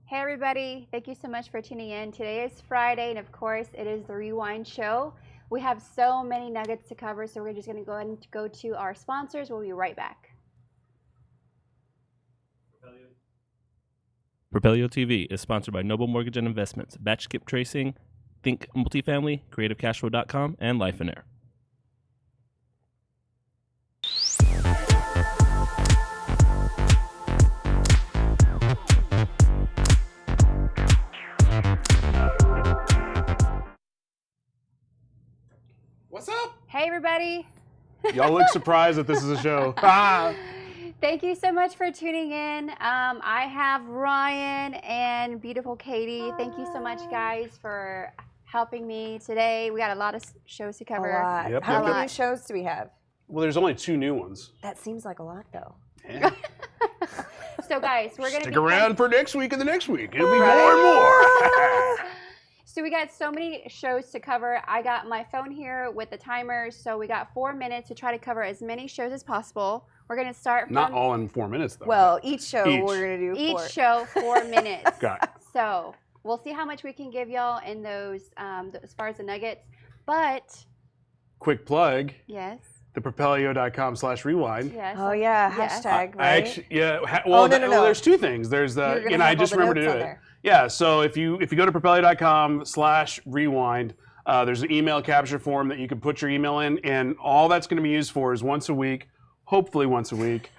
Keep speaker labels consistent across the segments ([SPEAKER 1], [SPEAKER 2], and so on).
[SPEAKER 1] Hey everybody, thank you so much for tuning in. Today is Friday, and of course it is the Rewind Show. We have so many nuggets to cover, so we're just going to go ahead and go to our sponsors. We'll be right back.
[SPEAKER 2] Propelio TV is sponsored by Noble Mortgage and Investments, Batch Skip Tracing, Think Multifamily, CreativeCashflow.com, and Lifeonaire.
[SPEAKER 3] What's up?
[SPEAKER 1] Hey everybody.
[SPEAKER 3] Y'all look surprised that this is a show.
[SPEAKER 1] Thank you so much for tuning in. I have Ryan and beautiful Katie. Thank you so much, guys, for helping me today. We got a lot of shows to cover.
[SPEAKER 4] A lot.
[SPEAKER 3] Yep,
[SPEAKER 4] How
[SPEAKER 3] yep,
[SPEAKER 4] many shows do we have?
[SPEAKER 3] Well, there's only 2 new ones.
[SPEAKER 4] That seems like a lot, though.
[SPEAKER 3] Yeah.
[SPEAKER 1] So, guys, we're going to
[SPEAKER 3] Stick around for next week and the next week. It'll be more and more.
[SPEAKER 1] So we got so many shows to cover. I got my phone here with the timers, so we got 4 minutes to try to cover as many shows as possible. We're going to start from...
[SPEAKER 3] Not all in 4 minutes, though.
[SPEAKER 4] Well, each show we're going to do
[SPEAKER 1] each show 4 minutes.
[SPEAKER 3] Got it.
[SPEAKER 1] So we'll see how much we can give y'all in those, as far as the nuggets. But...
[SPEAKER 3] Quick plug.
[SPEAKER 1] Yes.
[SPEAKER 3] The Propelio.com/rewind.
[SPEAKER 1] Yes.
[SPEAKER 4] Oh, yeah.
[SPEAKER 1] Yes.
[SPEAKER 4] Hashtag, right?
[SPEAKER 3] I actually, yeah. Well,
[SPEAKER 4] no.
[SPEAKER 3] well, there's 2 things. There's
[SPEAKER 4] You're
[SPEAKER 3] the,
[SPEAKER 4] gonna
[SPEAKER 3] and I
[SPEAKER 4] have all
[SPEAKER 3] just
[SPEAKER 4] the
[SPEAKER 3] remembered to
[SPEAKER 4] notes
[SPEAKER 3] do
[SPEAKER 4] on
[SPEAKER 3] it.
[SPEAKER 4] there.
[SPEAKER 3] Yeah. So if you go to Propelio.com/rewind, there's an email capture form that you can put your email in, and all that's going to be used for is once a week, hopefully once a week.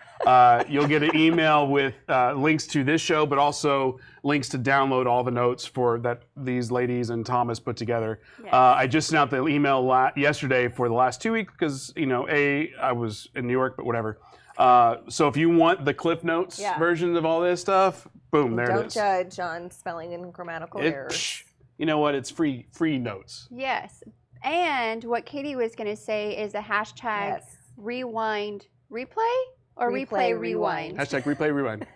[SPEAKER 3] You'll get an email with links to this show, but also links to download all the notes for that these ladies and Thomas put together.
[SPEAKER 1] Yes.
[SPEAKER 3] I just sent out the email yesterday for the last 2 weeks because I was in New York, but whatever. So if you want the Cliff Notes version of all this stuff, boom, there it is.
[SPEAKER 4] Don't judge on spelling and grammatical errors.
[SPEAKER 3] You know what? It's free notes.
[SPEAKER 1] Yes. And what Katie was going to say is the hashtag rewind replay or replay rewind.
[SPEAKER 3] Hashtag replay rewind.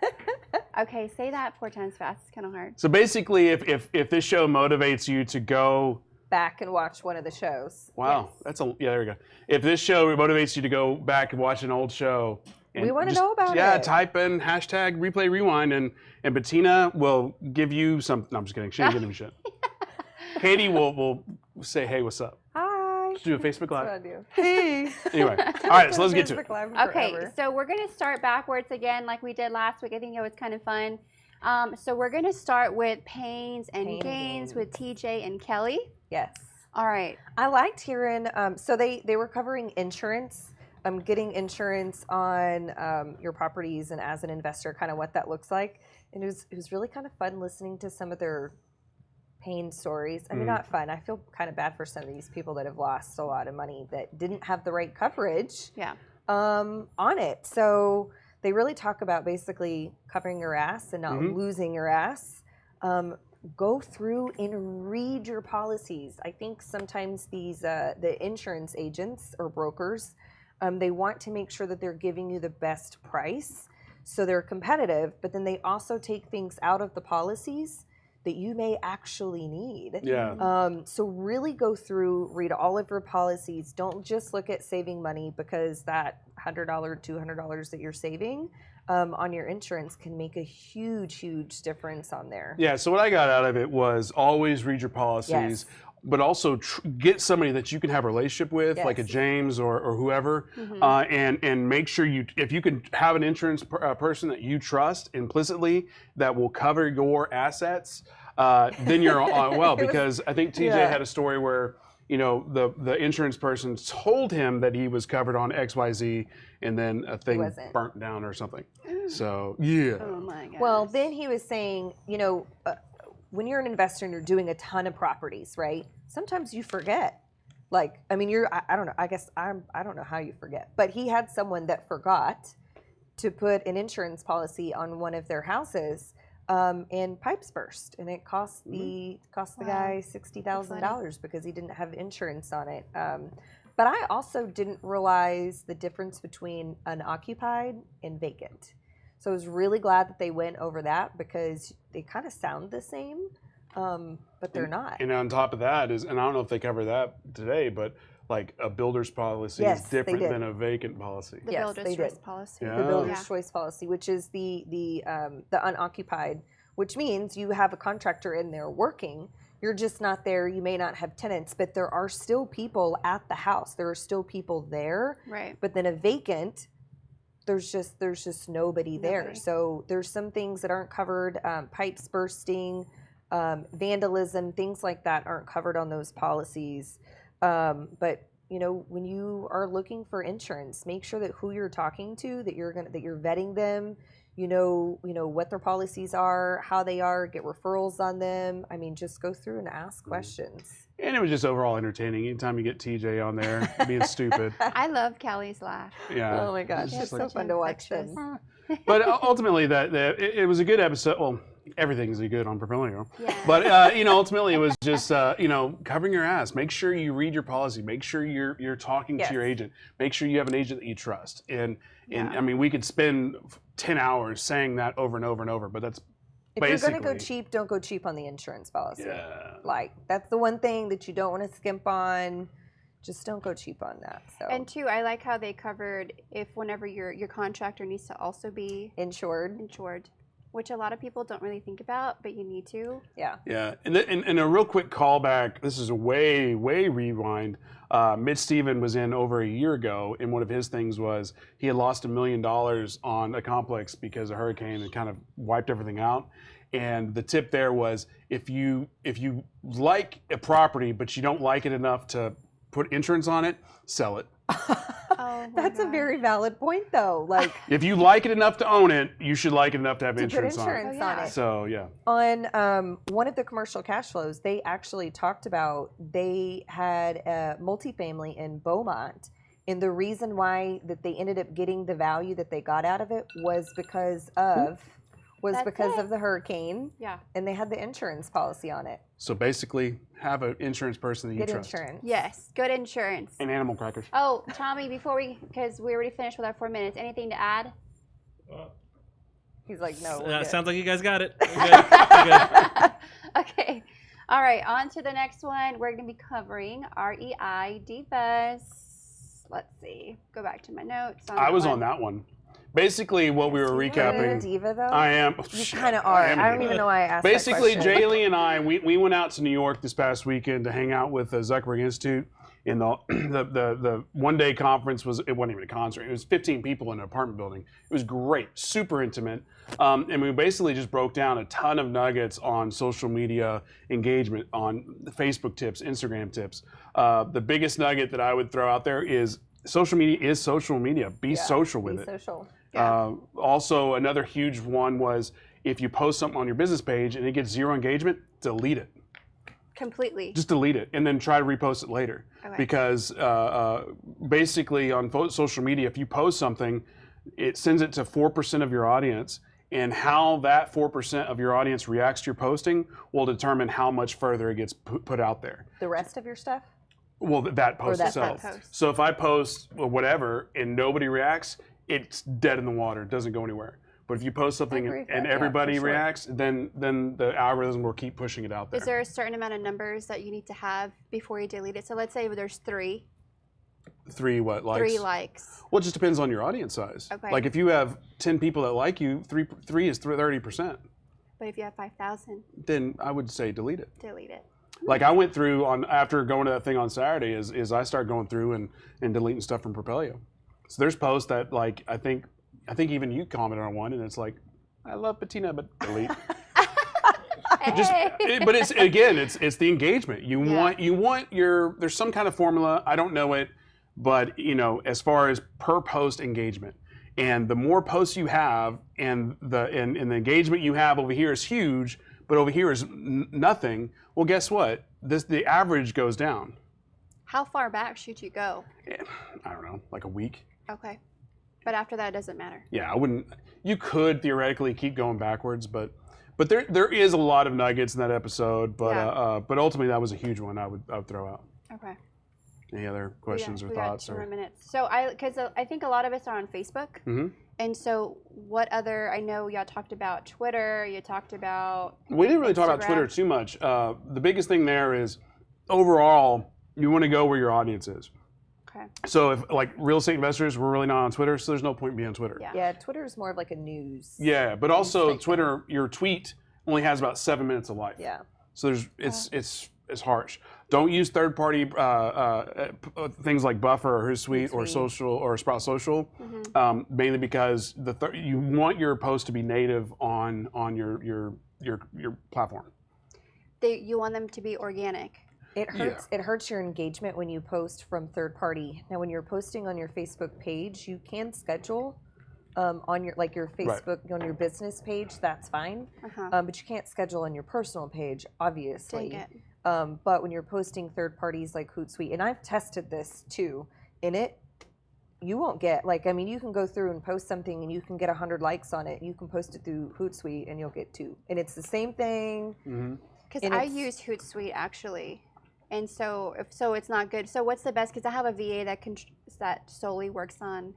[SPEAKER 1] Okay, say that 4 times fast. It's kind of hard.
[SPEAKER 3] So basically, if this show motivates you to go
[SPEAKER 4] back and watch one of the shows.
[SPEAKER 3] Wow,
[SPEAKER 1] Yes.
[SPEAKER 3] there we go. If this show motivates you to go back and watch an old show,
[SPEAKER 4] We want to know about it.
[SPEAKER 3] Yeah, type in hashtag replay rewind, and Bettina will give you some. No, I'm just kidding. She didn't give me shit. Katie will say, "Hey, what's up?"
[SPEAKER 4] Hi.
[SPEAKER 3] Let's do a Facebook Live.
[SPEAKER 4] That's what I do.
[SPEAKER 3] Hey. Anyway, all right, so let's get to it.
[SPEAKER 4] Facebook Live
[SPEAKER 1] Okay,
[SPEAKER 4] forever.
[SPEAKER 1] so we're going to start backwards again like we did last week. I think it was kind of fun. So we're going to start with pains and gains with TJ and Kelly.
[SPEAKER 4] Yes.
[SPEAKER 1] All right.
[SPEAKER 4] I liked hearing, so they were covering insurance, getting insurance on your properties and as an investor, kind of what that looks like. And it was really kind of fun listening to some of their pain stories. I mean, not fun. I feel kind of bad for some of these people that have lost a lot of money that didn't have the right coverage on it. So they really talk about basically covering your ass and not losing your ass. Go through and read your policies. I think sometimes these the insurance agents or brokers, they want to make sure that they're giving you the best price, so they're competitive. But then they also take things out of the policies that you may actually need.
[SPEAKER 3] Yeah.
[SPEAKER 4] So really go through, read all of your policies. Don't just look at saving money, because that $100, $200 that you're saving on your insurance can make a huge, huge difference on there.
[SPEAKER 3] Yeah. So what I got out of it was always read your policies, but also get somebody that you can have a relationship with, like a James or whoever, and make sure if you can have an insurance person that you trust implicitly that will cover your assets, then you're on well. Because I think TJ had a story where the insurance person told him that he was covered on XYZ, and then a thing burnt down or something. So yeah.
[SPEAKER 1] Oh my gosh.
[SPEAKER 4] Well, then he was saying, when you're an investor and you're doing a ton of properties, right? Sometimes you forget. Like, I mean, I don't know. I guess I don't know how you forget. But he had someone that forgot to put an insurance policy on one of their houses, and pipes burst, and it cost the guy $60,000 because he didn't have insurance on it. But I also didn't realize the difference between unoccupied and vacant. So I was really glad that they went over that, because they kind of sound the same, but they're not.
[SPEAKER 3] And on top of that and I don't know if they cover that today, but like a builder's policy is different than a vacant policy.
[SPEAKER 1] The builder's choice policy.
[SPEAKER 3] Yeah.
[SPEAKER 4] The builder's choice policy, which is the unoccupied, which means you have a contractor in there working. You're just not there. You may not have tenants, but there are still people at the house. There are still people there.
[SPEAKER 1] Right.
[SPEAKER 4] But then a vacant, there's just nobody there. So there's some things that aren't covered. Pipes bursting, vandalism, things like that aren't covered on those policies. But you know, when you are looking for insurance, make sure that who you're talking to, that you're vetting them. You know what their policies are, how they are, get referrals on them. I mean, just go through and ask questions.
[SPEAKER 3] And it was just overall entertaining. Anytime you get TJ on there being stupid.
[SPEAKER 1] I love Callie's laugh.
[SPEAKER 3] Yeah.
[SPEAKER 4] Oh my gosh, it's so fun to watch them.
[SPEAKER 3] But ultimately, it was a good episode. Well, everything's good on Propelio.
[SPEAKER 1] Yeah.
[SPEAKER 3] But ultimately, it was just covering your ass. Make sure you read your policy. Make sure you're talking to your agent. Make sure you have an agent that you trust. And I mean, we could spend 10 hours saying that over and over and over. But that's
[SPEAKER 4] if you're going to go cheap, don't go cheap on the insurance policy.
[SPEAKER 3] Yeah.
[SPEAKER 4] Like that's the one thing that you don't want to skimp on. Just don't go cheap on that. So.
[SPEAKER 1] And two, I like how they covered whenever your contractor needs to also be
[SPEAKER 4] insured,
[SPEAKER 1] which a lot of people don't really think about, but you need to.
[SPEAKER 4] Yeah.
[SPEAKER 3] Yeah, and a real quick callback. This is a way rewind. Mitch Stephen was in over a year ago, and one of his things was he had lost $1 million on a complex because a hurricane had kind of wiped everything out. And the tip there was if you like a property but you don't like it enough to put insurance on it, sell it.
[SPEAKER 1] Oh,
[SPEAKER 4] that's a very valid point, though. Like,
[SPEAKER 3] if you like it enough to own it, you should like it enough to have insurance
[SPEAKER 4] on it.
[SPEAKER 1] On it.
[SPEAKER 3] So yeah.
[SPEAKER 4] On one of the commercial cash flows, they actually talked about they had a multifamily in Beaumont, and the reason why that they ended up getting the value that they got out of it was because of the hurricane.
[SPEAKER 1] Yeah.
[SPEAKER 4] And they had the insurance policy on it.
[SPEAKER 3] So basically, have an insurance person that you trust.
[SPEAKER 4] Good insurance.
[SPEAKER 1] Yes, good insurance.
[SPEAKER 3] And animal crackers.
[SPEAKER 1] Oh, Tommy, because we already finished with our 4 minutes, anything to add?
[SPEAKER 4] He's like, no.
[SPEAKER 2] Sounds like you guys got it. We're good.
[SPEAKER 1] Okay. All right, on to the next one. We're going to be covering REI Divas. Let's see. Go back to my notes.
[SPEAKER 3] I was on that one. Basically, what we were recapping.
[SPEAKER 4] Are you a diva, though?
[SPEAKER 3] I am.
[SPEAKER 4] You kind of are. I don't even know why I asked
[SPEAKER 3] Basically,
[SPEAKER 4] that question.
[SPEAKER 3] Jaylee and I, we went out to New York this past weekend to hang out with the Zuckerberg Institute. In the one-day conference it wasn't even a concert. It was 15 people in an apartment building. It was great, super intimate. And we basically just broke down a ton of nuggets on social media engagement, on Facebook tips, Instagram tips. The biggest nugget that I would throw out there is social media is social media. Be social with it.
[SPEAKER 4] Be social.
[SPEAKER 3] Also, another huge one was if you post something on your business page and it gets 0 engagement, delete it.
[SPEAKER 1] Completely.
[SPEAKER 3] Just delete it and then try to repost it later.
[SPEAKER 1] Okay.
[SPEAKER 3] Because basically on social media, if you post something, it sends it to 4% of your audience. And how that 4% of your audience reacts to your posting will determine how much further it gets put out there.
[SPEAKER 4] The rest of your stuff?
[SPEAKER 3] Well, that post
[SPEAKER 4] that
[SPEAKER 3] itself.
[SPEAKER 4] post.
[SPEAKER 3] So if I post whatever and nobody reacts, it's dead in the water. It doesn't go anywhere. But if you post something and everybody reacts, then the algorithm will keep pushing it out there.
[SPEAKER 1] Is there a certain amount of numbers that you need to have before you delete it? So let's say there's 3.
[SPEAKER 3] 3 what, likes?
[SPEAKER 1] 3 likes.
[SPEAKER 3] Well, it just depends on your audience size.
[SPEAKER 1] Okay.
[SPEAKER 3] Like if you have 10 people that like you, 3 is 30%.
[SPEAKER 1] But if you have 5,000,
[SPEAKER 3] Then I would say delete it.
[SPEAKER 1] delete it.
[SPEAKER 3] Like I went through after going to that thing on Saturday is I started going through and deleting stuff from Propelio. So there's posts that like I think even you commented on one and it's like, I love Bettina, but delete. But it's again, it's the engagement. You want there's some kind of formula. I don't know it, but as far as per post engagement, and the more posts you have, and the engagement you have over here is huge, but over here is nothing. Well, guess what? The average goes down.
[SPEAKER 1] How far back should you go?
[SPEAKER 3] I don't know, like a week.
[SPEAKER 1] Okay. But after that, it doesn't matter.
[SPEAKER 3] Yeah, I wouldn't. You could theoretically keep going backwards, but there is a lot of nuggets in that episode. But ultimately, that was a huge one. I would throw out.
[SPEAKER 1] Okay.
[SPEAKER 3] Any other questions or
[SPEAKER 1] we
[SPEAKER 3] thoughts?
[SPEAKER 1] Got 2 more minutes. So because I think a lot of us are on Facebook.
[SPEAKER 3] Mm-hmm.
[SPEAKER 1] And so what other? I know y'all talked about Twitter. You talked about.
[SPEAKER 3] We didn't really talk about Twitter too much. The biggest thing there is overall, you want to go where your audience is.
[SPEAKER 1] Okay.
[SPEAKER 3] So if like real estate investors, we're really not on Twitter, so there's no point being on Twitter.
[SPEAKER 1] Yeah.
[SPEAKER 4] Yeah, Twitter is more of like a news.
[SPEAKER 3] Yeah, but also
[SPEAKER 4] thing.
[SPEAKER 3] Twitter, your tweet only has about 7 minutes of life.
[SPEAKER 4] Yeah.
[SPEAKER 3] So it's harsh. Don't use third-party things like Buffer or Hootsuite or Social or Sprout Social, mainly because you want your post to be native on your platform.
[SPEAKER 1] You want them to be organic.
[SPEAKER 4] It hurts. It hurts your engagement when you post from third party. Now, when you're posting on your Facebook page, you can schedule on your Facebook on your business page. That's fine, but you can't schedule on your personal page, obviously.
[SPEAKER 1] Dang it.
[SPEAKER 4] But when you're posting third parties like Hootsuite, and I've tested this too, you won't get you can go through and post something and you can get 100 likes on it. You can post it through Hootsuite and you'll get 2, and it's the same thing.
[SPEAKER 1] Because I use Hootsuite actually. And so it's not good. So what's the best? Because I have a VA that solely works on.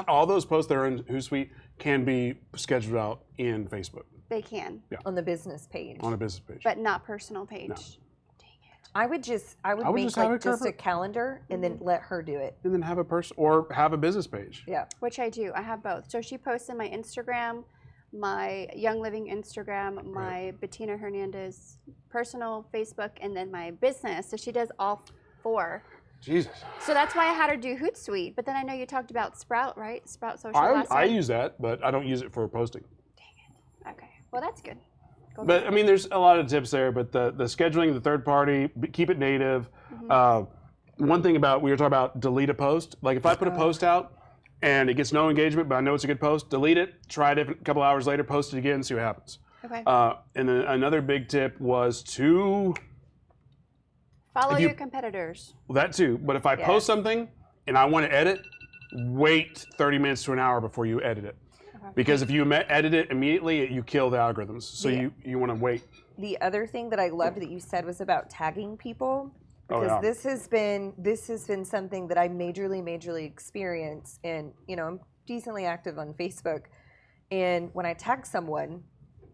[SPEAKER 3] All those posts that are in Hootsuite can be scheduled out in Facebook.
[SPEAKER 1] They can.
[SPEAKER 3] Yeah.
[SPEAKER 4] On the business page.
[SPEAKER 3] On a business page.
[SPEAKER 1] But not personal page.
[SPEAKER 3] No.
[SPEAKER 1] Dang it.
[SPEAKER 4] I would make just a calendar and then let her do it.
[SPEAKER 3] And then have a business page.
[SPEAKER 4] Yeah.
[SPEAKER 1] Which I do. I have both. So she posts in my Instagram, my Young Living Instagram, my Bettina Hernandez personal Facebook, and then my business. So she does all 4.
[SPEAKER 3] Jesus.
[SPEAKER 1] So that's why I had her do Hootsuite. But then I know you talked about Sprout, right? Sprout Social.
[SPEAKER 3] I use that, but I don't use it for posting.
[SPEAKER 1] Dang it. Okay. Well, that's good.
[SPEAKER 3] But I mean, there's a lot of tips there. But the scheduling, the third party, keep it native. One thing we were talking about delete a post. Like if I put a post out and it gets no engagement, but I know it's a good post, delete it, try it a couple hours later, post it again, see what happens.
[SPEAKER 1] Okay.
[SPEAKER 3] And then another big tip was to
[SPEAKER 1] follow your competitors.
[SPEAKER 3] Well, that too. But if I post something and I want to edit, wait 30 minutes to an hour before you edit it. Okay. Because if you edit it immediately, you kill the algorithms. So you want to wait. The
[SPEAKER 4] other thing that I loved that you said was about tagging people. Because this has been something that I majorly experience, and I'm decently active on Facebook, and when I tag someone,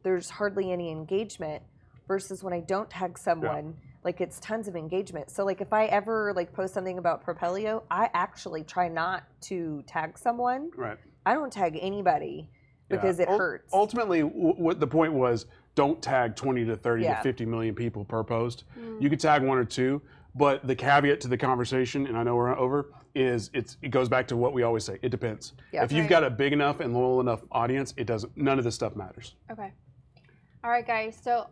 [SPEAKER 4] there's hardly any engagement, versus when I don't tag someone, it's tons of engagement. So if I ever post something about Propelio, I actually try not to tag someone.
[SPEAKER 3] Right.
[SPEAKER 4] I don't tag anybody because it hurts.
[SPEAKER 3] Ultimately, what the point was, don't tag 20 to 30 to 50 million people per post. You could tag 1 or 2. But the caveat to the conversation, and I know we're over, is it goes back to what we always say. It depends. Yeah. If you've got a big enough and loyal enough audience, none of this stuff matters. Okay.
[SPEAKER 1] All right, guys. So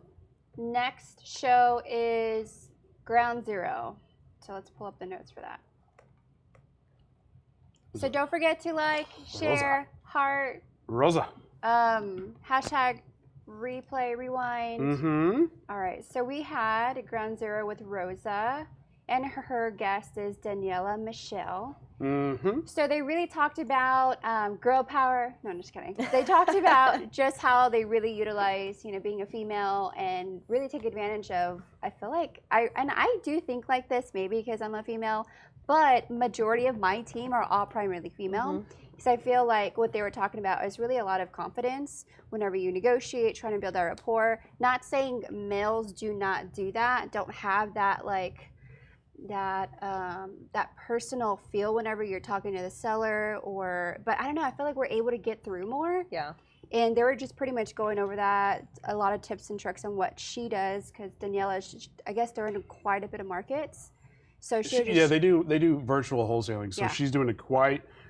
[SPEAKER 1] next show is Ground Zero. So let's pull up the notes for that. So don't forget to share, heart.
[SPEAKER 3] Rosa.
[SPEAKER 1] Hashtag replay, rewind. All right, so we had Ground Zero with Rosa, and her guest is Daniela Michelle. So they really talked about girl power. No, I'm just kidding. They talked about just how they really utilize, being a female and really take advantage of. I feel like I do think like this, maybe because I'm a female, but majority of my team are all primarily female. So I feel like what they were talking about is really a lot of confidence whenever you negotiate, trying to build that rapport. Not saying males do not do that, don't have that that personal feel whenever you're talking to the seller, but I don't know, I feel like we're able to get through more. Yeah. And they were just pretty much going over that, a lot of tips and tricks on what she does, because Daniela, I guess they're in quite a bit of markets. So
[SPEAKER 3] they do virtual wholesaling. So she's doing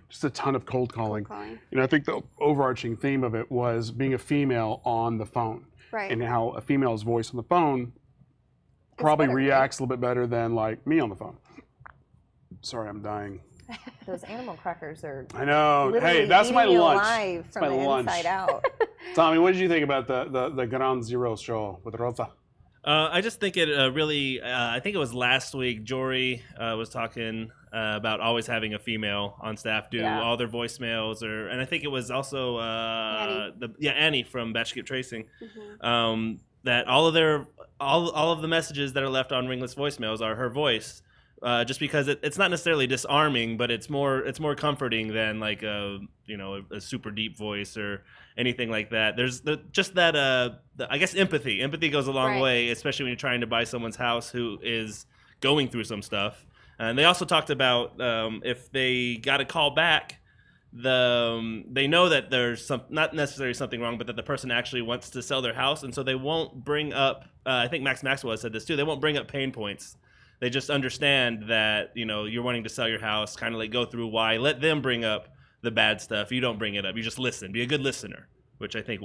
[SPEAKER 3] just a ton of cold calling. I think the overarching theme of it was being a female on the phone. Right. And how a female's voice on the phone probably reacts a little bit better than me on the phone. Sorry, I'm dying.
[SPEAKER 4] Those animal crackers are.
[SPEAKER 3] I know. Hey, that's my lunch.
[SPEAKER 4] Alive from the inside out.
[SPEAKER 3] Tommy, what did you think about the Ground Zero show with Rosa?
[SPEAKER 2] I just think it really. I think it was last week. Jory was talking about always having a female on staff do all their voicemails, and I think it was also Annie from Batch Skip Tracing. That all of the messages that are left on ringless voicemails are her voice. Just because it's not necessarily disarming, but it's more comforting than a super deep voice or anything like that. There's I guess empathy. Empathy goes a long way, especially when you're trying to buy someone's house who is going through some stuff. And they also talked about if they got a call back they know that there's not necessarily something wrong, but that the person actually wants to sell their house, and so they won't bring up. I think Max Maxwell said this too. They won't bring up pain points. They just understand that you're wanting to sell your house. Kind of like go through why. Let them bring up the bad stuff. You don't bring it up. You just listen. Be a good listener, which I think.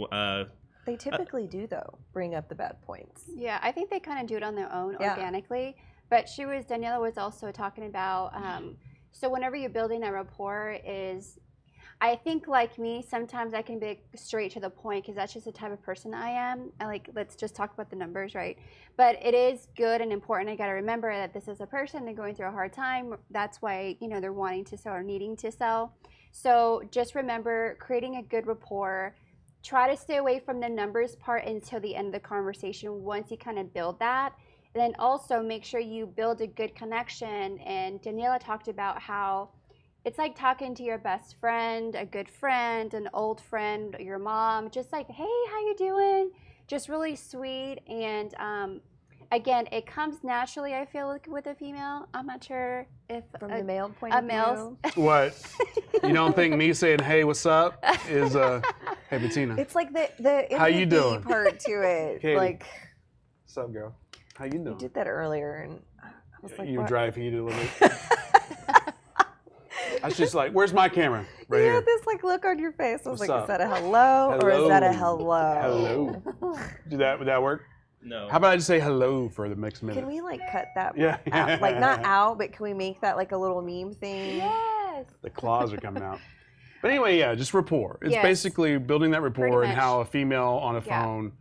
[SPEAKER 4] They typically do though. Bring up the bad points.
[SPEAKER 1] Yeah, I think they kind of do it on their own organically. But Daniela was also talking about. So whenever you're building that rapport I think like me, sometimes I can be straight to the point because that's just the type of person I am. Let's just talk about the numbers, right? But it is good and important. I got to remember that this is a person, they're going through a hard time. That's why, they're wanting to sell or needing to sell. So just remember creating a good rapport. Try to stay away from the numbers part until the end of the conversation once you kind of build that. And then also make sure you build a good connection. And Daniela talked about how it's like talking to your best friend, a good friend, an old friend, your mom, just like, hey, how you doing? Just really sweet. And again, it comes naturally, I feel like, with a female. I'm not sure if
[SPEAKER 4] from the male point of view.
[SPEAKER 3] What? You don't think me saying, hey, what's up is, hey, Bettina.
[SPEAKER 4] It's like the
[SPEAKER 3] how you doing?
[SPEAKER 4] Part to it.
[SPEAKER 3] Katie,
[SPEAKER 4] like,
[SPEAKER 3] what's up, girl? How you doing?
[SPEAKER 4] You did that earlier, and I was like,
[SPEAKER 3] you
[SPEAKER 4] what?
[SPEAKER 3] dry heated a little bit. I was just like, where's my camera? Right here.
[SPEAKER 4] You had this look on your face. I was
[SPEAKER 3] What's
[SPEAKER 4] like,
[SPEAKER 3] up?
[SPEAKER 4] is that a hello, or is that a hello?
[SPEAKER 3] Hello. Would that work?
[SPEAKER 2] No.
[SPEAKER 3] How about I just say hello for the next minute?
[SPEAKER 4] Can we cut that
[SPEAKER 3] out?
[SPEAKER 4] Like not out, but can we make that like a little meme thing?
[SPEAKER 1] Yes.
[SPEAKER 3] The claws are coming out. But anyway, just rapport. It's basically building that rapport
[SPEAKER 1] Pretty
[SPEAKER 3] and
[SPEAKER 1] much.
[SPEAKER 3] how a female on a phone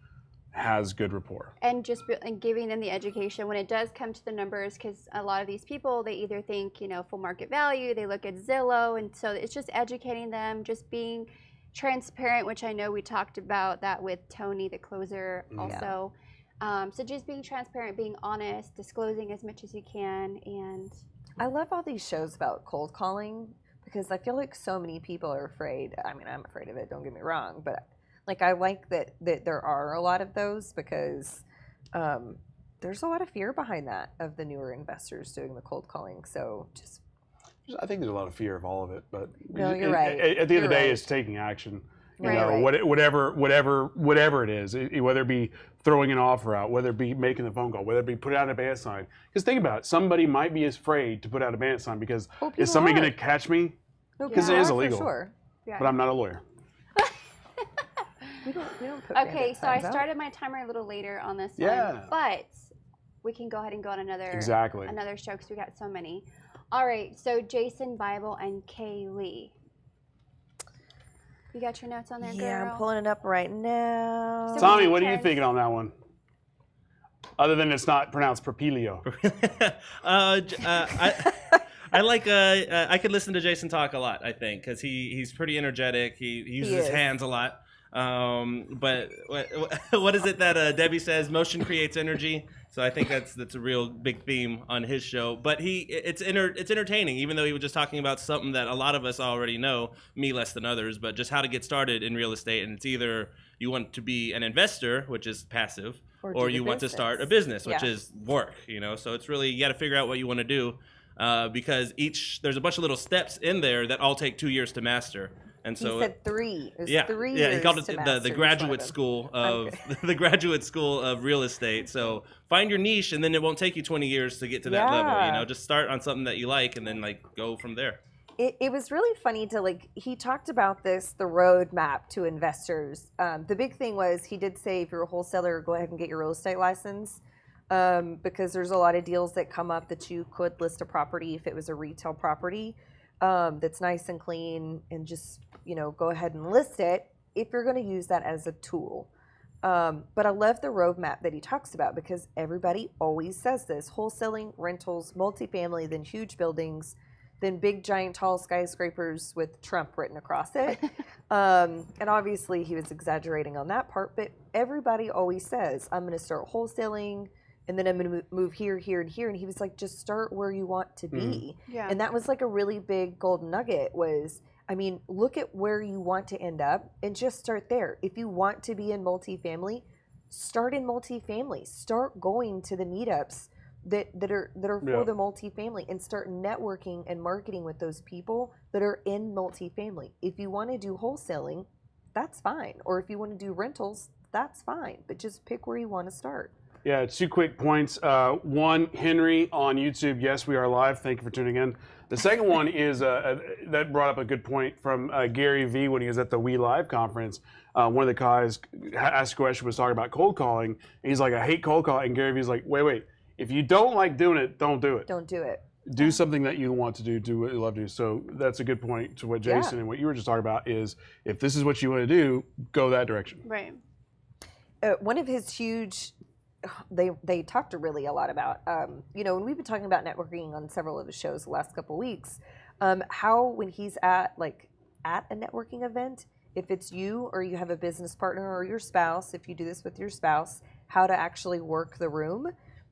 [SPEAKER 3] has good rapport.
[SPEAKER 1] And just giving them the education when it does come to the numbers, because a lot of these people, they either think, full market value, they look at Zillow, and so it's just educating them, just being transparent, which I know we talked about that with Tony, the closer, also. So just being transparent, being honest, disclosing as much as you can. And
[SPEAKER 4] I love all these shows about cold calling because I feel like so many people are afraid. I mean, I'm afraid of it, don't get me wrong, but I like that there are a lot of those because there's a lot of fear behind that of the newer investors doing the cold calling. So
[SPEAKER 3] I think there's a lot of fear of all of it, but
[SPEAKER 4] no, you're right.
[SPEAKER 3] At the end of the day,
[SPEAKER 4] right.
[SPEAKER 3] it's taking action.
[SPEAKER 4] Right.
[SPEAKER 3] Whatever it is, whether it be throwing an offer out, whether it be making the phone call, whether it be putting out a ban sign. Because think about it, somebody might be afraid to put out a ban sign because is somebody going to catch me? Because it is illegal.
[SPEAKER 4] For sure.
[SPEAKER 1] yeah.
[SPEAKER 3] But I'm not a lawyer.
[SPEAKER 4] We don't put
[SPEAKER 1] Okay, so I
[SPEAKER 4] signs out.
[SPEAKER 1] started my timer a little later on this
[SPEAKER 3] Yeah.
[SPEAKER 1] one, but we can go ahead and go on another show because we got so many. All right, so Jason, Bible, and Kaylee. You got your notes on there, girl?
[SPEAKER 4] Yeah, I'm pulling it up right now.
[SPEAKER 1] So
[SPEAKER 3] Tommy, what are you thinking on that one? Other than it's not pronounced Propelio.
[SPEAKER 2] I like. I could listen to Jason talk a lot. I think because he's pretty energetic. He uses his hands a lot. But what is it that Debbie says? Motion creates energy. So I think that's a real big theme on his show. But it's entertaining, even though he was just talking about something that a lot of us already know, me less than others, but just how to get started in real estate. And it's either you want to be an investor, which is passive, or you want to start a business, which is work. So it's really, you got to figure out what you want to do, because there's a bunch of little steps in there that all take 2 years to master. And so
[SPEAKER 4] he said 3. It was 3 years.
[SPEAKER 2] Yeah, he called it
[SPEAKER 4] to
[SPEAKER 2] the
[SPEAKER 4] master
[SPEAKER 2] graduate school of the graduate school of real estate. So find your niche, and then it won't take you 20 years to get to that level. Just start on something that you like, and then go from there.
[SPEAKER 4] It was really funny to he talked about the roadmap to investors. The big thing was he did say if you're a wholesaler, go ahead and get your real estate license, because there's a lot of deals that come up that you could list a property if it was a retail property. That's nice and clean, and just go ahead and list it if you're going to use that as a tool. But I love the roadmap that he talks about because everybody always says this: wholesaling, rentals, multifamily, then huge buildings, then big giant tall skyscrapers with Trump written across it. And obviously he was exaggerating on that part, but everybody always says, I'm going to start wholesaling, and then I'm going to move here, here, and here. And he was like, just start where you want to be.
[SPEAKER 1] Yeah.
[SPEAKER 4] And that was a really big golden nugget was, look at where you want to end up and just start there. If you want to be in multifamily, start in multifamily. Start going to the meetups that are for the multifamily, and start networking and marketing with those people that are in multifamily. If you want to do wholesaling, that's fine. Or if you want to do rentals, that's fine. But just pick where you want to start.
[SPEAKER 3] Yeah, 2 quick points. One, Henry on YouTube. Yes, we are live. Thank you for tuning in. The second one is that brought up a good point from Gary V when he was at the We Live conference. One of the guys asked a question, was talking about cold calling. And he's like, I hate cold calling. And Gary V's like, wait. If you don't like doing it, don't do it.
[SPEAKER 4] Don't do it.
[SPEAKER 3] Do something that you want to do what you love to do. So that's a good point to what Jason and what you were just talking about is if this is what you want to do, go that direction.
[SPEAKER 1] Right.
[SPEAKER 4] One of his huge, they talked really a lot about, when we've been talking about networking on several of his shows the last couple of weeks, how when he's at a networking event, if it's you or you have a business partner or your spouse, if you do this with your spouse, how to actually work the room.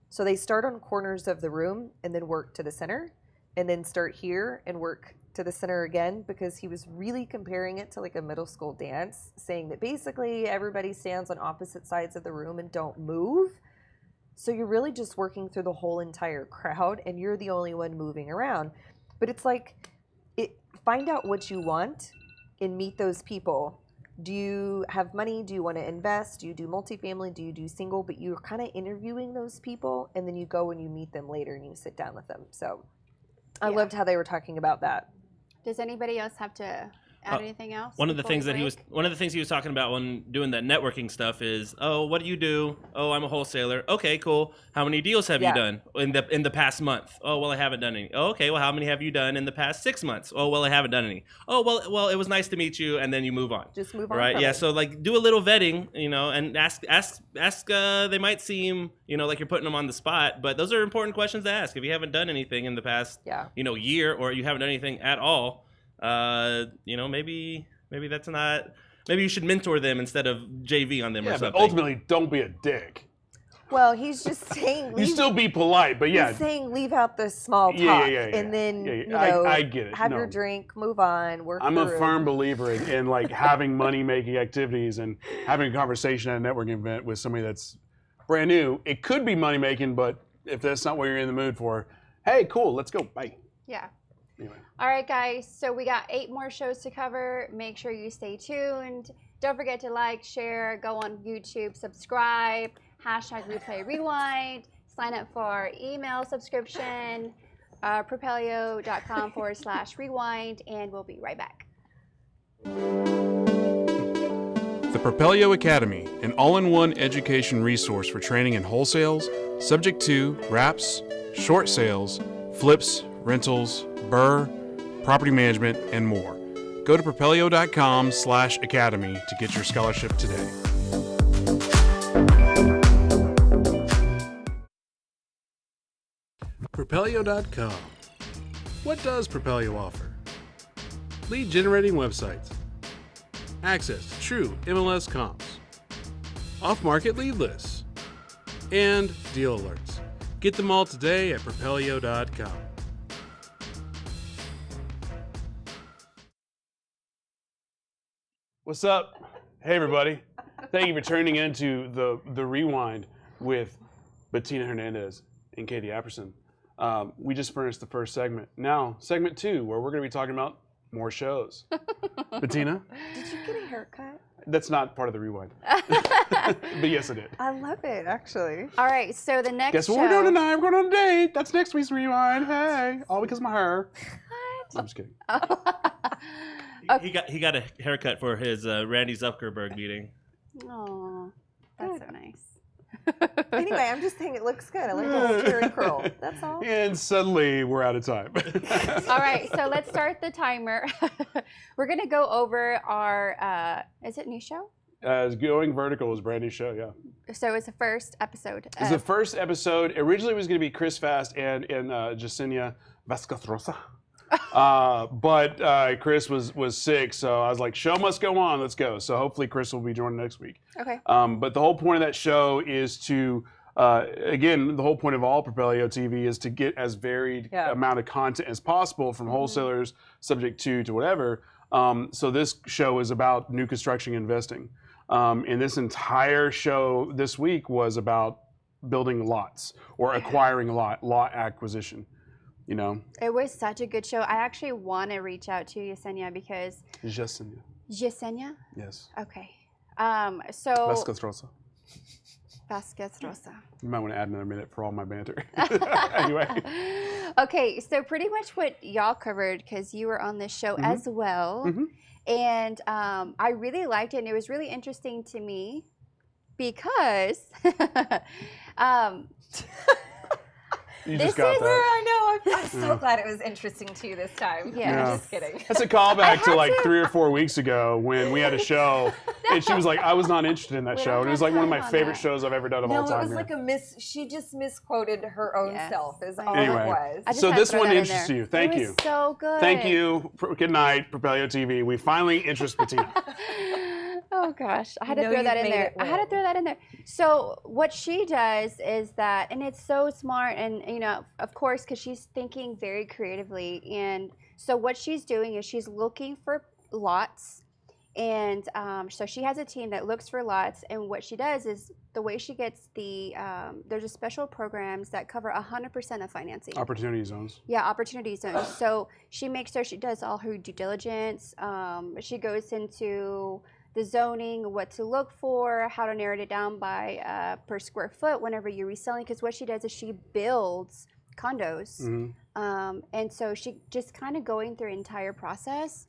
[SPEAKER 4] So they start on corners of the room and then work to the center, and then start here and work to the center again, because he was really comparing it to like a middle school dance, saying that basically everybody stands on opposite sides of the room and don't move. So you're really just working through the whole entire crowd, and you're the only one moving around. But it's like, find out what you want and meet those people. Do you have money? Do you want to invest? Do you do multifamily? Do you do single? But you're kind of interviewing those people, and then you go and you meet them later and you sit down with them. So I loved how they were talking about that.
[SPEAKER 1] Does anybody else have to add anything else?
[SPEAKER 2] One of the things he was talking about when doing that networking stuff is, oh, what do you do? Oh, I'm a wholesaler. Okay, cool. How many deals have you done in the past month? Oh, well, I haven't done any. Oh, okay, well, how many have you done in the past 6 months? Oh, well, I haven't done any. Oh, well, it was nice to meet you, and then you move on.
[SPEAKER 4] Just move on.
[SPEAKER 2] Right? Yeah. So like, do a little vetting, and ask. They might seem, like you're putting them on the spot, but those are important questions to ask. If you haven't done anything in the past, year, or you haven't done anything at all. Maybe that's not. Maybe you should mentor them instead of JV on them or something.
[SPEAKER 3] But ultimately, don't be a dick.
[SPEAKER 4] Well, he's just saying.
[SPEAKER 3] You still be polite, but
[SPEAKER 4] he's saying leave out the small talk, and then
[SPEAKER 3] I get it.
[SPEAKER 4] Have your drink, move on, work.
[SPEAKER 3] I'm a firm believer in like having money-making activities and having a conversation at a networking event with somebody that's brand new. It could be money-making, but if that's not what you're in the mood for, hey, cool, let's go. Bye.
[SPEAKER 1] Yeah.
[SPEAKER 3] Anyway.
[SPEAKER 1] All right, guys. So we got 8 more shows to cover. Make sure you stay tuned. Don't forget to like, share, go on YouTube, subscribe, #ReplayRewind, sign up for our email subscription, propelio.com/rewind, and we'll be right back.
[SPEAKER 3] The Propelio Academy, an all-in-one education resource for training in wholesales, subject to wraps, short sales, flips, rentals, BRRRR, property management, and more. Go to propelio.com/academy to get your scholarship today. Propelio.com. What does Propelio offer? Lead generating websites, access to true MLS comps, off-market lead lists, and deal alerts. Get them all today at propelio.com. What's up? Hey, everybody. Thank you for tuning into the Rewind with Bettina Hernandez and Katie Apperson. We just finished the first segment. Now, segment 2, where we're going to be talking about more shows. Bettina?
[SPEAKER 4] Did you get a haircut?
[SPEAKER 3] That's not part of the Rewind. But yes, I did.
[SPEAKER 4] I love it, actually.
[SPEAKER 1] All right, so the next
[SPEAKER 3] Guess what we're doing tonight? We're going on a date. That's next week's Rewind. Hey, all because of my hair.
[SPEAKER 1] What?
[SPEAKER 3] I'm just kidding.
[SPEAKER 1] Okay.
[SPEAKER 2] He got a haircut for his Randy Zuckerberg meeting.
[SPEAKER 1] Oh, that's so nice.
[SPEAKER 4] Anyway, I'm just saying it looks good. I like the whole Jerry curl. That's all.
[SPEAKER 3] And suddenly we're out of time.
[SPEAKER 1] All right, so let's start the timer. We're going to go over our, is it new show?
[SPEAKER 3] Going Vertical is a brand new show, yeah.
[SPEAKER 1] So it's the first episode.
[SPEAKER 3] It's the first episode. Originally it was going to be Chris Fast and Jasenia Vasquez-Rosa. But Chris was sick, so I was like, show must go on, let's go. So hopefully Chris will be joining next week.
[SPEAKER 1] Okay.
[SPEAKER 3] But the whole point of that show is to, again, the whole point of all Propelio TV is to get as varied amount of content as possible from wholesalers, subject to whatever. So this show is about new construction investing. And this entire show this week was about building lots or acquiring a lot acquisition. You know,
[SPEAKER 1] it was such a good show. I actually want to reach out to Yesenia because Yesenia.
[SPEAKER 3] Yes.
[SPEAKER 1] Okay. So Vasquez Rosa.
[SPEAKER 3] You might want to add another minute for all my banter. Anyway.
[SPEAKER 1] Okay, so pretty much what y'all covered, because you were on this show as well. And I really liked it, and it was really interesting to me because
[SPEAKER 3] you just got that.
[SPEAKER 4] I know. I'm so glad it was interesting to you this time.
[SPEAKER 1] Yeah.
[SPEAKER 4] I'm just kidding.
[SPEAKER 3] That's a callback to like 3 or 4 weeks ago when we had a show, and she was like, "I was not interested in that show," and it was like one of my favorite shows I've ever done of all time.
[SPEAKER 4] No, it was like a she just misquoted her own self. Is all
[SPEAKER 3] anyway,
[SPEAKER 4] it was.
[SPEAKER 3] So this one interests you. Thank you.
[SPEAKER 1] So good.
[SPEAKER 3] Thank you. Good night, Propelio TV. We finally interest Bettina.
[SPEAKER 1] Oh gosh, I had to throw that in there. I had to throw that in there. So what she does is that, and it's so smart, and you know, of course, because she's thinking very creatively. And so what she's doing is she's looking for lots, and so she has a team that looks for lots. And what she does is the way she gets the there's a special programs that cover 100% of financing.
[SPEAKER 3] Opportunity zones.
[SPEAKER 1] Yeah, opportunity zones. So she makes sure she does all her due diligence. She goes into the zoning, what to look for, how to narrow it down by per square foot whenever you're reselling. Because what she does is she builds condos. And so she just kind of going through the entire process.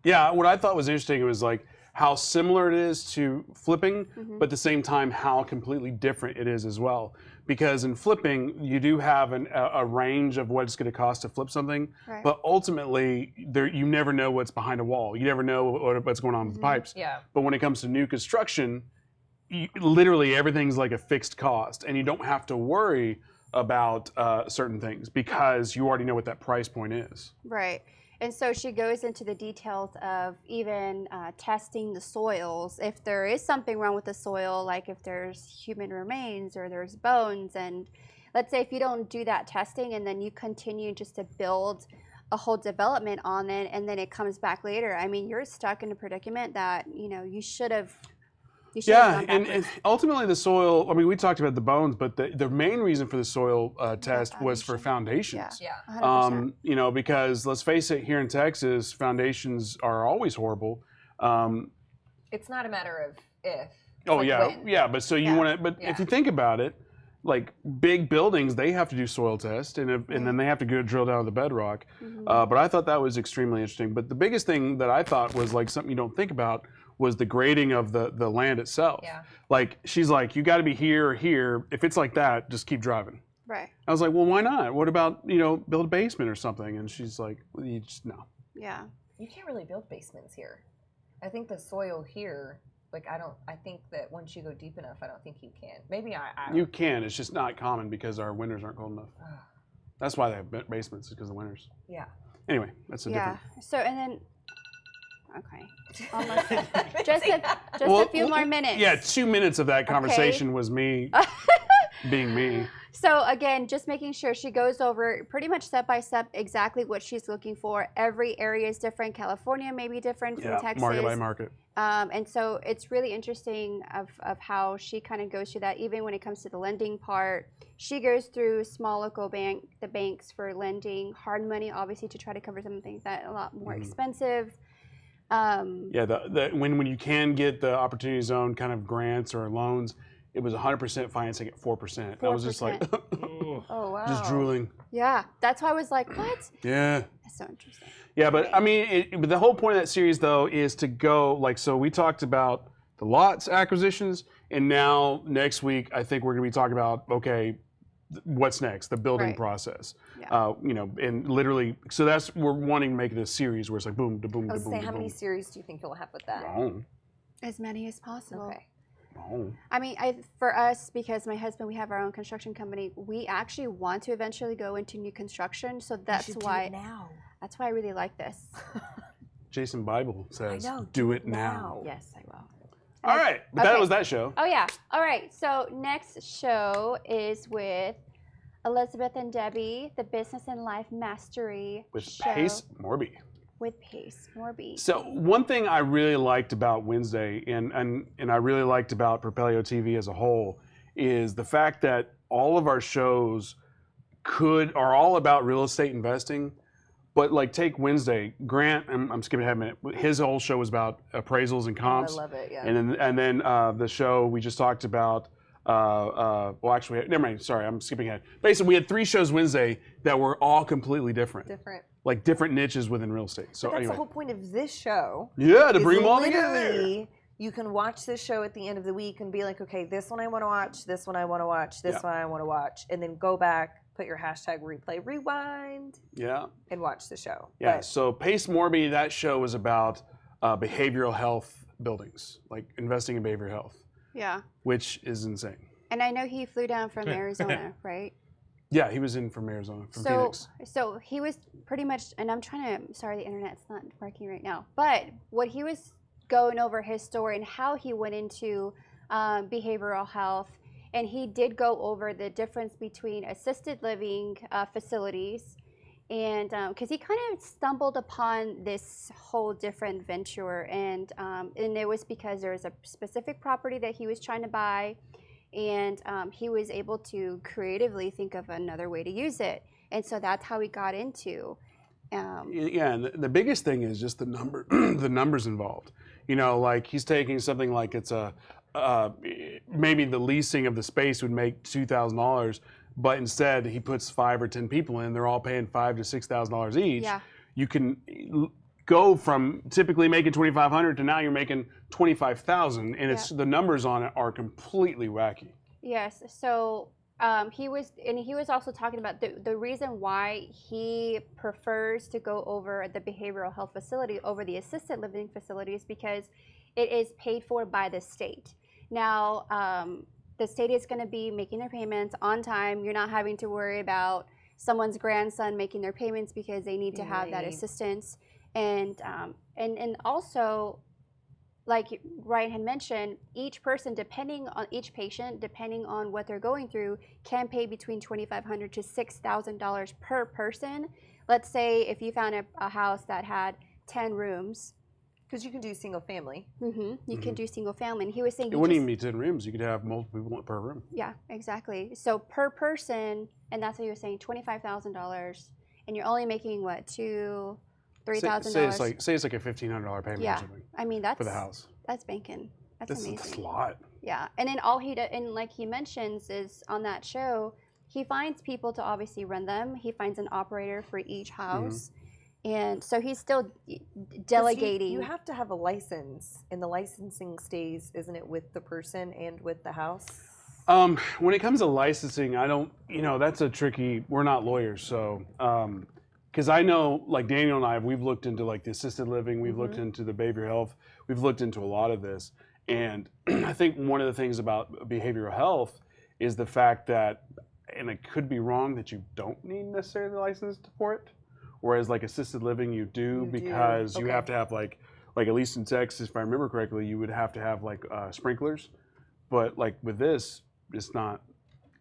[SPEAKER 3] Yeah, what I thought was interesting was like how similar it is to flipping, but at the same time how completely different it is as well. Because in flipping, you do have a range of what it's going to cost to flip something, but ultimately, you never know what's behind a wall. You never know what's going on with the pipes.
[SPEAKER 4] Yeah.
[SPEAKER 3] But when it comes to new construction, literally everything's like a fixed cost, and you don't have to worry about certain things because you already know what that price point is.
[SPEAKER 1] Right. And so she goes into the details of even testing the soils. If there is something wrong with the soil, like if there's human remains or there's bones, and let's say if you don't do that testing and then you continue just to build a whole development on it and then it comes back later, I mean, you're stuck in a predicament that, you know, you should have.
[SPEAKER 3] Yeah, and ultimately the soil, I mean, we talked about the bones, but the main reason for the soil test was for foundations.
[SPEAKER 1] Yeah, 100%.
[SPEAKER 3] You know, because let's face it, here in Texas, foundations are always horrible.
[SPEAKER 4] It's not a matter of if.
[SPEAKER 3] Oh,
[SPEAKER 4] like
[SPEAKER 3] yeah,
[SPEAKER 4] when.
[SPEAKER 3] yeah, but so you want to, but if you think about it, like big buildings, they have to do soil test, and then they have to go drill down to the bedrock. But I thought that was extremely interesting. But the biggest thing that I thought was like something you don't think about was the grading of the land itself.
[SPEAKER 4] Yeah.
[SPEAKER 3] Like she's like, you got to be here or here. If it's like that, just keep driving.
[SPEAKER 1] Right.
[SPEAKER 3] I was like, well, why not? What about, you know, build a basement or something? And she's like, well, you just no.
[SPEAKER 1] Yeah.
[SPEAKER 4] You can't really build basements here. I think the soil here, like I think that once you go deep enough, I don't think you can. Maybe I
[SPEAKER 3] You can. It's just not common because our winters aren't cold enough. That's why they have basements, is because of the winters.
[SPEAKER 4] Yeah.
[SPEAKER 3] Anyway, that's a different.
[SPEAKER 1] So and then. Okay. Almost. just a few more minutes.
[SPEAKER 3] Yeah, 2 minutes of that conversation was me being me.
[SPEAKER 1] So again, just making sure she goes over pretty much step by step exactly what she's looking for. Every area is different. California may be different from Texas.
[SPEAKER 3] Market by market.
[SPEAKER 1] And so it's really interesting of how she kind of goes through that. Even when it comes to the lending part, she goes through small local the banks for lending, hard money, obviously to try to cover something that a lot more expensive.
[SPEAKER 3] Yeah, when you can get the opportunity zone kind of grants or loans, it was 100% financing at 4%. I was just like,
[SPEAKER 1] oh wow,
[SPEAKER 3] just drooling.
[SPEAKER 1] Yeah, that's why I was like, what?
[SPEAKER 3] Yeah,
[SPEAKER 1] that's so interesting.
[SPEAKER 3] Yeah, but I mean, but the whole point of that series though is to go like, so we talked about the lots acquisitions, and now next week I think we're going to be talking about what's next, the building process. Yeah. You know, and literally, so we're wanting to make it a series where it's like boom, to boom,
[SPEAKER 4] I
[SPEAKER 3] to
[SPEAKER 4] was
[SPEAKER 3] boom.
[SPEAKER 4] saying, how many series do you think you'll have with that?
[SPEAKER 1] As many as possible.
[SPEAKER 4] Okay.
[SPEAKER 1] I mean, for us, because my husband, we have our own construction company. We actually want to eventually go into new construction, so that's why.
[SPEAKER 4] Do it now.
[SPEAKER 1] That's why I really like this.
[SPEAKER 3] Jason Bible says, "Do it now."
[SPEAKER 1] Yes, I will.
[SPEAKER 3] All right, but that was that show.
[SPEAKER 1] Oh yeah. All right. So next show is with Elizabeth and Debbie, the Business and Life Mastery
[SPEAKER 3] with
[SPEAKER 1] show.
[SPEAKER 3] Pace Morby.
[SPEAKER 1] With Pace Morby.
[SPEAKER 3] So one thing I really liked about Wednesday, and I really liked about Propelio TV as a whole, is the fact that all of our shows are all about real estate investing. But like take Wednesday, Grant, I'm skipping ahead a minute. His whole show was about appraisals and comps.
[SPEAKER 4] I love it. Yeah.
[SPEAKER 3] And then the show we just talked about. Well, actually, never mind. Sorry, I'm skipping ahead. Basically, we had 3 shows Wednesday that were all completely different. Like different niches within real estate. So
[SPEAKER 4] but that's
[SPEAKER 3] anyway,
[SPEAKER 4] the whole point of this show.
[SPEAKER 3] Yeah, to bring them all together.
[SPEAKER 4] You can watch this show at the end of the week and be like, okay, this one I want to watch, this one I want to watch, this one I want to watch, and then go back, put your hashtag replay rewind.
[SPEAKER 3] Yeah.
[SPEAKER 4] And watch the show.
[SPEAKER 3] Yeah. So Pace Morby, that show was about behavioral health buildings, like investing in behavioral health.
[SPEAKER 1] Yeah.
[SPEAKER 3] Which is insane.
[SPEAKER 1] And I know he flew down from Arizona, right?
[SPEAKER 3] Yeah, he was in from Arizona, from Phoenix.
[SPEAKER 1] So he was pretty much, and I'm trying to, sorry, the internet's not working right now, but what he was going over his story and how he went into behavioral health, and he did go over the difference between assisted living facilities, and because he kind of stumbled upon this whole different venture, and it was because there was a specific property that he was trying to buy, and he was able to creatively think of another way to use it, and so that's how he got into.
[SPEAKER 3] Yeah, and the biggest thing is just the numbers involved. You know, like he's taking something like it's maybe the leasing of the space would make $2,000, but instead he puts 5 or 10 people in. They're all paying $5,000 to $6,000 each.
[SPEAKER 1] Yeah.
[SPEAKER 3] You can go from typically making $2,500 to now you're making $25,000, and it's the numbers on it are completely wacky.
[SPEAKER 1] Yes. So he was also talking about the reason why he prefers to go over the behavioral health facility over the assisted living facilities because it is paid for by the state. Now, the state is going to be making their payments on time. You're not having to worry about someone's grandson making their payments because they need to have that assistance. And also, like Ryan had mentioned, each person, depending on what they're going through, can pay between $2,500 to $6,000 per person. Let's say if you found a house that had 10 rooms.
[SPEAKER 4] Because you can do single family.
[SPEAKER 1] You can do single family. And he was saying
[SPEAKER 3] it wouldn't even be 10 rooms. You could have multiple people per room.
[SPEAKER 1] Yeah, exactly. So per person, and that's what you were saying, $25,000, and you're only making what, $3,000.
[SPEAKER 3] Say it's like a $1,500 payment or something.
[SPEAKER 1] I mean that's
[SPEAKER 3] for the house.
[SPEAKER 1] That's banking. That's amazing.
[SPEAKER 3] That's a lot.
[SPEAKER 1] Yeah, and then all he does, and like he mentions, is on that show, he finds people to obviously run them. He finds an operator for each house. And so he's still delegating.
[SPEAKER 4] You have to have a license, and the licensing stays, isn't it, with the person and with the house?
[SPEAKER 3] When it comes to licensing, I don't, that's a tricky, we're not lawyers, so, because I know, like Daniel and I, we've looked into like the assisted living, we've looked into the behavioral health, we've looked into a lot of this. And I think one of the things about behavioral health is the fact that, and I could be wrong, that you don't need necessarily the license for it. Whereas like assisted living, you do because you have to have like at least in Texas, if I remember correctly, you would have to have like sprinklers. But like with this, it's not.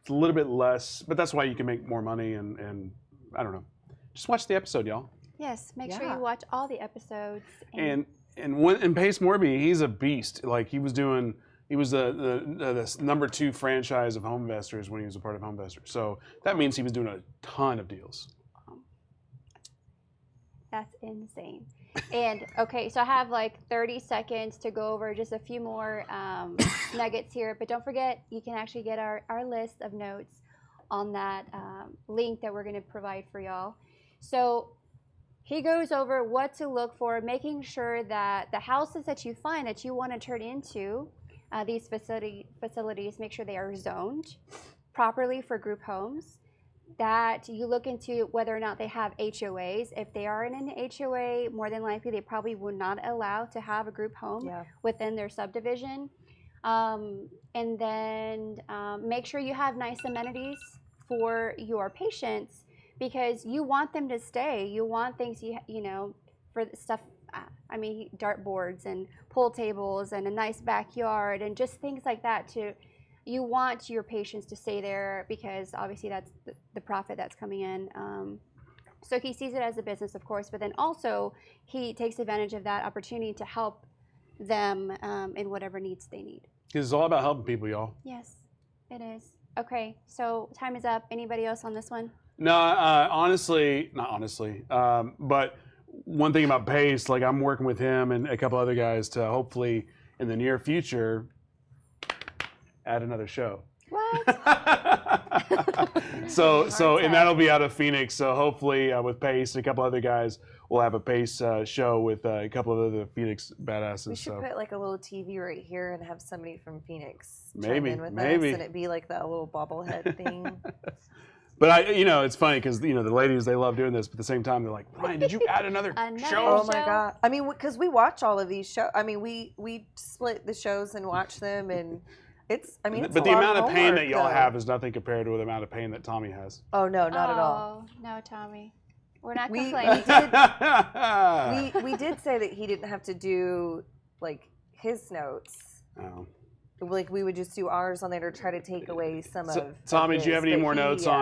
[SPEAKER 3] It's a little bit less, but that's why you can make more money. And I don't know. Just watch the episode, y'all.
[SPEAKER 1] Yes, make sure you watch all the episodes.
[SPEAKER 3] And Pace Morby, he's a beast. Like he was the number 2 franchise of Home Investors when he was a part of Home Investors. So that means he was doing a ton of deals.
[SPEAKER 1] That's insane. And okay, so I have like 30 seconds to go over just a few more nuggets here. But don't forget, you can actually get our list of notes on that link that we're going to provide for y'all. So he goes over what to look for, making sure that the houses that you find that you want to turn into these facilities, make sure they are zoned properly for group homes. That you look into whether or not they have HOAs. If they are in an HOA, more than likely they probably will not allow to have a group home within their subdivision. And then make sure you have nice amenities for your patients because you want them to stay. You want things, for stuff, dartboards and pool tables and a nice backyard and just things like that you want your patients to stay there because obviously that's the profit that's coming in. So he sees it as a business, of course, but then also he takes advantage of that opportunity to help them in whatever needs they need.
[SPEAKER 3] Because it's all about helping people, y'all.
[SPEAKER 1] Yes. It is. Okay, so time is up. Anybody else on this one?
[SPEAKER 3] No, not honestly. But one thing about Pace, like I'm working with him and a couple other guys to hopefully in the near future add another show.
[SPEAKER 1] What?
[SPEAKER 3] And that'll be out of Phoenix. So hopefully with Pace and a couple other guys, we'll have a Pace show with a couple of other Phoenix badasses.
[SPEAKER 4] We should put like a little TV right here and have somebody from Phoenix
[SPEAKER 3] maybe,
[SPEAKER 4] chime in with
[SPEAKER 3] maybe.
[SPEAKER 4] us, and it'd be like that little bobblehead thing.
[SPEAKER 3] But it's funny because the ladies, they love doing this, but at the same time they're like, Ryan, did you add another show?
[SPEAKER 4] Oh my god! I mean, because we watch all of these shows. I mean, we split the shows and watch them, and it's. I mean, it's
[SPEAKER 3] but
[SPEAKER 4] a
[SPEAKER 3] the
[SPEAKER 4] lot
[SPEAKER 3] amount of pain that y'all
[SPEAKER 4] though.
[SPEAKER 3] have is nothing compared to the amount of pain that Tommy has.
[SPEAKER 4] Oh no, not at all.
[SPEAKER 1] No, Tommy, we're not
[SPEAKER 4] We
[SPEAKER 1] complaining.
[SPEAKER 4] we did say that he didn't have to do like his notes.
[SPEAKER 3] Oh.
[SPEAKER 4] Like we would just do ours on there to try to take away some of.
[SPEAKER 3] Tommy, do you have any
[SPEAKER 4] but
[SPEAKER 3] more notes
[SPEAKER 4] sure.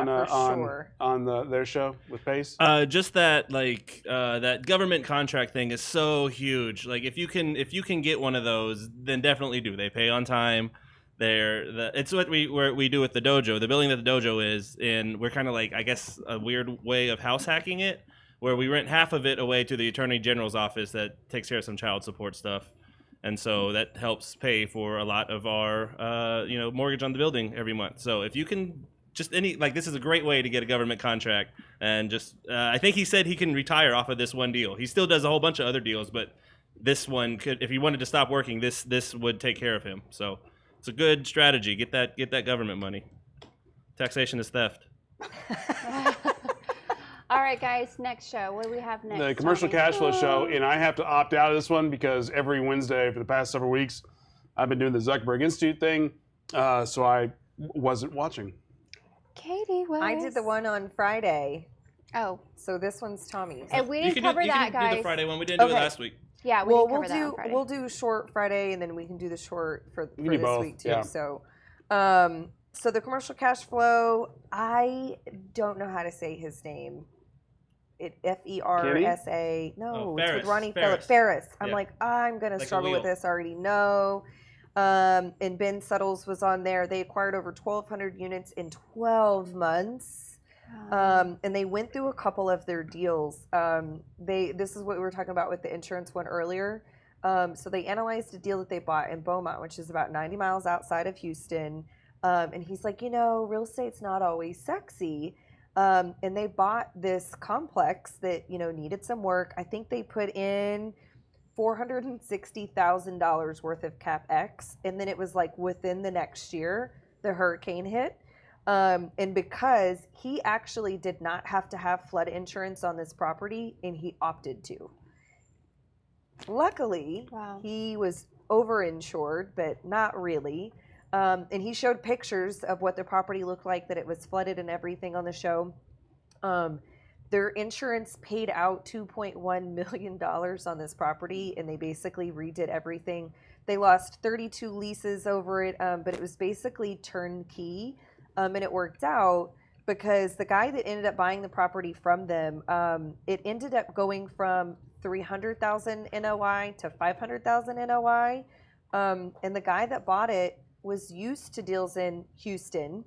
[SPEAKER 3] on their show with Pace?
[SPEAKER 2] Just that that government contract thing is so huge. Like if you can get one of those, then definitely do. They pay on time. It's what we do with the dojo. The building that the dojo is in, we're kind of like, I guess, a weird way of house hacking it, where we rent half of it away to the Attorney General's office that takes care of some child support stuff. And so that helps pay for a lot of our, mortgage on the building every month. So if you can this is a great way to get a government contract. And just, I think he said he can retire off of this one deal. He still does a whole bunch of other deals, but this one could, if he wanted to stop working, this would take care of him. So it's a good strategy. Get that government money. Taxation is theft.
[SPEAKER 1] All right, guys, next show. What do we have next?
[SPEAKER 3] The commercial
[SPEAKER 1] Tommy?
[SPEAKER 3] cash flow show, and I have to opt out of this one because every Wednesday for the past several weeks, I've been doing the Zuckerberg Institute thing, so I wasn't watching.
[SPEAKER 1] Katie, what?
[SPEAKER 4] I did the one on Friday.
[SPEAKER 1] Oh.
[SPEAKER 4] So this one's Tommy's.
[SPEAKER 1] And we didn't cover that, guys.
[SPEAKER 2] You can do the Friday one. We didn't do it last week.
[SPEAKER 1] Yeah, we didn't cover that on Friday.
[SPEAKER 4] We'll do short Friday, and then we can do the short for this
[SPEAKER 3] both,
[SPEAKER 4] week too.
[SPEAKER 3] yeah.
[SPEAKER 4] So, so the commercial cash flow. I don't know how to say his name. Fersa. No, it's with Ronnie Phillips. Ferris. I'm like, I'm gonna struggle with this. I already know. And Ben Suttles was on there. They acquired over 1,200 units in 12 months. And they went through a couple of their deals. This is what we were talking about with the insurance one earlier. So they analyzed a deal that they bought in Beaumont, which is about 90 miles outside of Houston. And he's like, real estate's not always sexy. And they bought this complex that, needed some work. I think they put in $460,000 worth of CapEx. And then it was like within the next year, the hurricane hit. And because he actually did not have to have flood insurance on this property, and he opted to. Luckily, he was overinsured, but not really. And he showed pictures of what the property looked like, that it was flooded and everything on the show. Their insurance paid out $2.1 million on this property, and they basically redid everything. They lost 32 leases over it, but it was basically turnkey. And it worked out because the guy that ended up buying the property from them, it ended up going from 300,000 NOI to 500,000 NOI. And the guy that bought it was used to deals in Houston,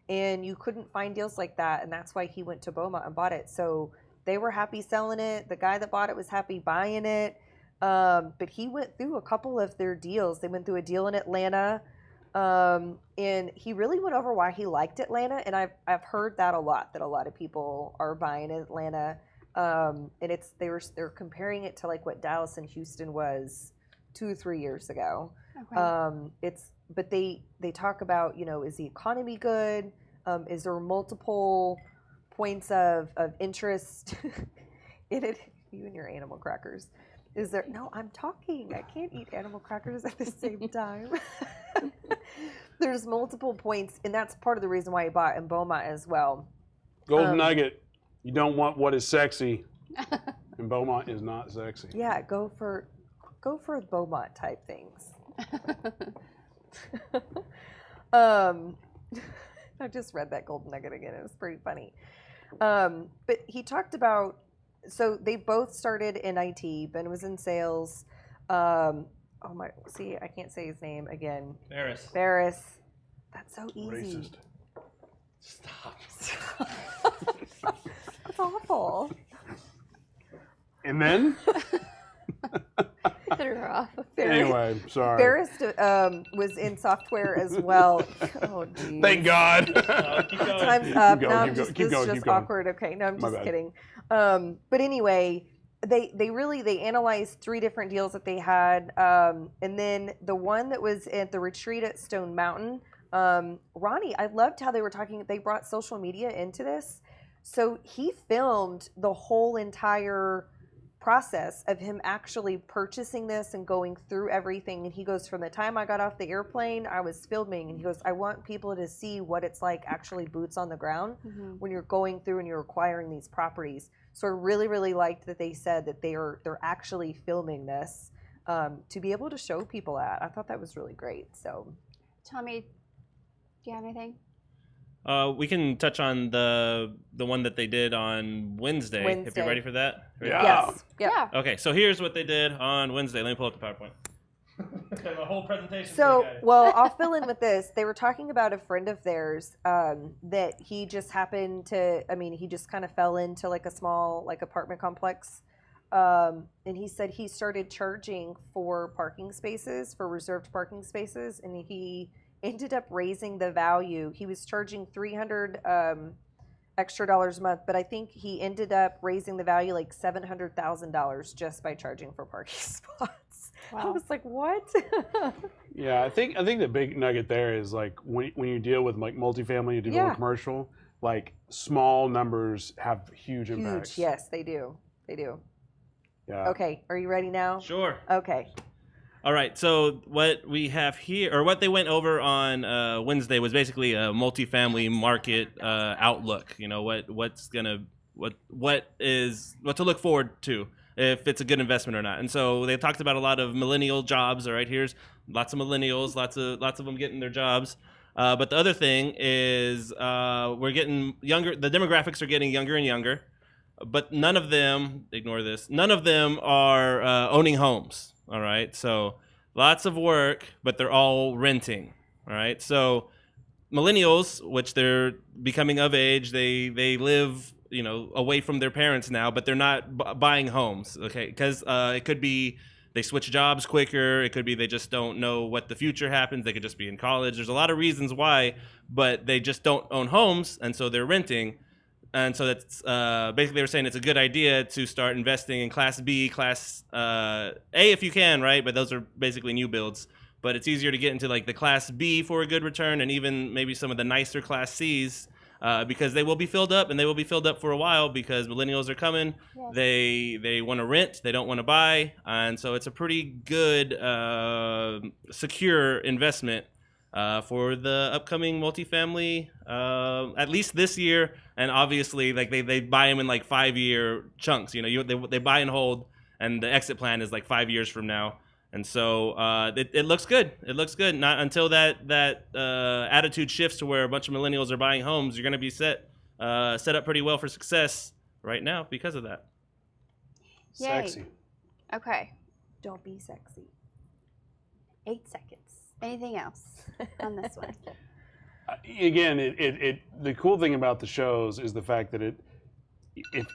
[SPEAKER 4] and you couldn't find deals like that, and that's why he went to Beaumont and bought it. So they were happy selling it. The guy that bought it was happy buying it. But he went through a couple of their deals. They went through a deal in Atlanta, and he really went over why he liked Atlanta. And I've heard that a lot, that a lot of people are buying Atlanta. And they're comparing it to like what Dallas and Houston was 2 or 3 years ago. Okay. But they talk about, is the economy good? Is there multiple points of interest in it? You and your animal crackers. Is there? No, I'm talking. I can't eat animal crackers at the same time. There's multiple points, and that's part of the reason why I bought in Beaumont as well.
[SPEAKER 3] Golden nugget. You don't want what is sexy, and Beaumont is not sexy.
[SPEAKER 4] Yeah, go for Beaumont type things. I just read that golden nugget again. It was pretty funny. But he talked about, so they both started in IT. Ben was in sales. I can't say his name again.
[SPEAKER 2] Ferris.
[SPEAKER 4] That's so easy.
[SPEAKER 3] Racist.
[SPEAKER 2] Stop.
[SPEAKER 4] That's awful.
[SPEAKER 3] And then?
[SPEAKER 1] Threw her off.
[SPEAKER 3] Anyway, sorry.
[SPEAKER 4] Ferris was in software as well. Oh, geez.
[SPEAKER 3] Thank God.
[SPEAKER 2] Keep going.
[SPEAKER 4] Time's up.
[SPEAKER 3] Keep
[SPEAKER 4] No,
[SPEAKER 3] going,
[SPEAKER 4] I'm
[SPEAKER 3] keep
[SPEAKER 4] just,
[SPEAKER 3] going,
[SPEAKER 4] this is
[SPEAKER 3] keep
[SPEAKER 4] just
[SPEAKER 3] going.
[SPEAKER 4] awkward. Okay, no, I'm
[SPEAKER 3] My
[SPEAKER 4] just
[SPEAKER 3] bad.
[SPEAKER 4] kidding. But anyway, they analyzed 3 different deals that they had, and then the one that was at the retreat at Stone Mountain. Ronnie, I loved how they were talking. They brought social media into this, so he filmed the whole entire process of him actually purchasing this and going through everything. And he goes, from the time I got off the airplane, I was filming, and he goes, I want people to see what it's like actually boots on the ground when you're going through and you're acquiring these properties. So I really, really liked that they said that they're actually filming this to be able to show people that. I thought that was really great. So,
[SPEAKER 1] Tommy, do you have anything?
[SPEAKER 2] We can touch on the one that they did on Wednesday. If you're ready for that.
[SPEAKER 3] Yeah.
[SPEAKER 4] yes.
[SPEAKER 1] Yeah.
[SPEAKER 2] Okay, so here's what they did on Wednesday. Let me pull up the PowerPoint. I have a whole presentation.
[SPEAKER 4] So, well, I'll fill in with this. They were talking about a friend of theirs that he just happened to, he just kind of fell into like a small like apartment complex. And he said he started charging for parking spaces, for reserved parking spaces, and he ended up raising the value. He was charging $300 extra dollars a month, but I think he ended up raising the value like $700,000 just by charging for parking spots.
[SPEAKER 1] Wow.
[SPEAKER 4] I was like, what?
[SPEAKER 3] Yeah, I think the big nugget there is like when you deal with like multifamily, you deal with commercial, like small numbers have huge impacts.
[SPEAKER 4] Yes, they do. They do.
[SPEAKER 3] Yeah.
[SPEAKER 4] Okay, are you ready now?
[SPEAKER 2] Sure.
[SPEAKER 4] Okay.
[SPEAKER 2] All right. So what we have here, or what they went over on Wednesday, was basically a multifamily market outlook. You know, what to look forward to, if it's a good investment or not. And so they talked about a lot of millennial jobs. All right, here's lots of millennials, lots of them getting their jobs. But the other thing is we're getting younger. The demographics are getting younger and younger. But none of them, ignore this, none of them are owning homes. All right, so lots of work, but they're all renting. All right, so millennials, which they're becoming of age, they live, away from their parents now, but they're not buying homes. Okay, because it could be they switch jobs quicker. It could be they just don't know what the future happens. They could just be in college. There's a lot of reasons why, but they just don't own homes, and so they're renting. And so that's basically they were saying it's a good idea to start investing in Class B, Class A if you can, right? But those are basically new builds. But it's easier to get into like the Class B for a good return, and even maybe some of the nicer Class Cs because they will be filled up, and they will be filled up for a while because millennials are coming. Yeah. They want to rent, they don't want to buy, and so it's a pretty good secure investment for the upcoming multifamily, at least this year. And obviously, like they buy them in like 5-year chunks. They buy and hold, and the exit plan is like 5 years from now. And so it looks good. It looks good. Not until that attitude shifts to where a bunch of millennials are buying homes, you're going to be set up pretty well for success right now because of that.
[SPEAKER 1] Yay.
[SPEAKER 3] Sexy.
[SPEAKER 1] Okay.
[SPEAKER 4] Don't be sexy.
[SPEAKER 1] 8 seconds. Anything else on this one?
[SPEAKER 3] Again, the cool thing about the shows is the fact that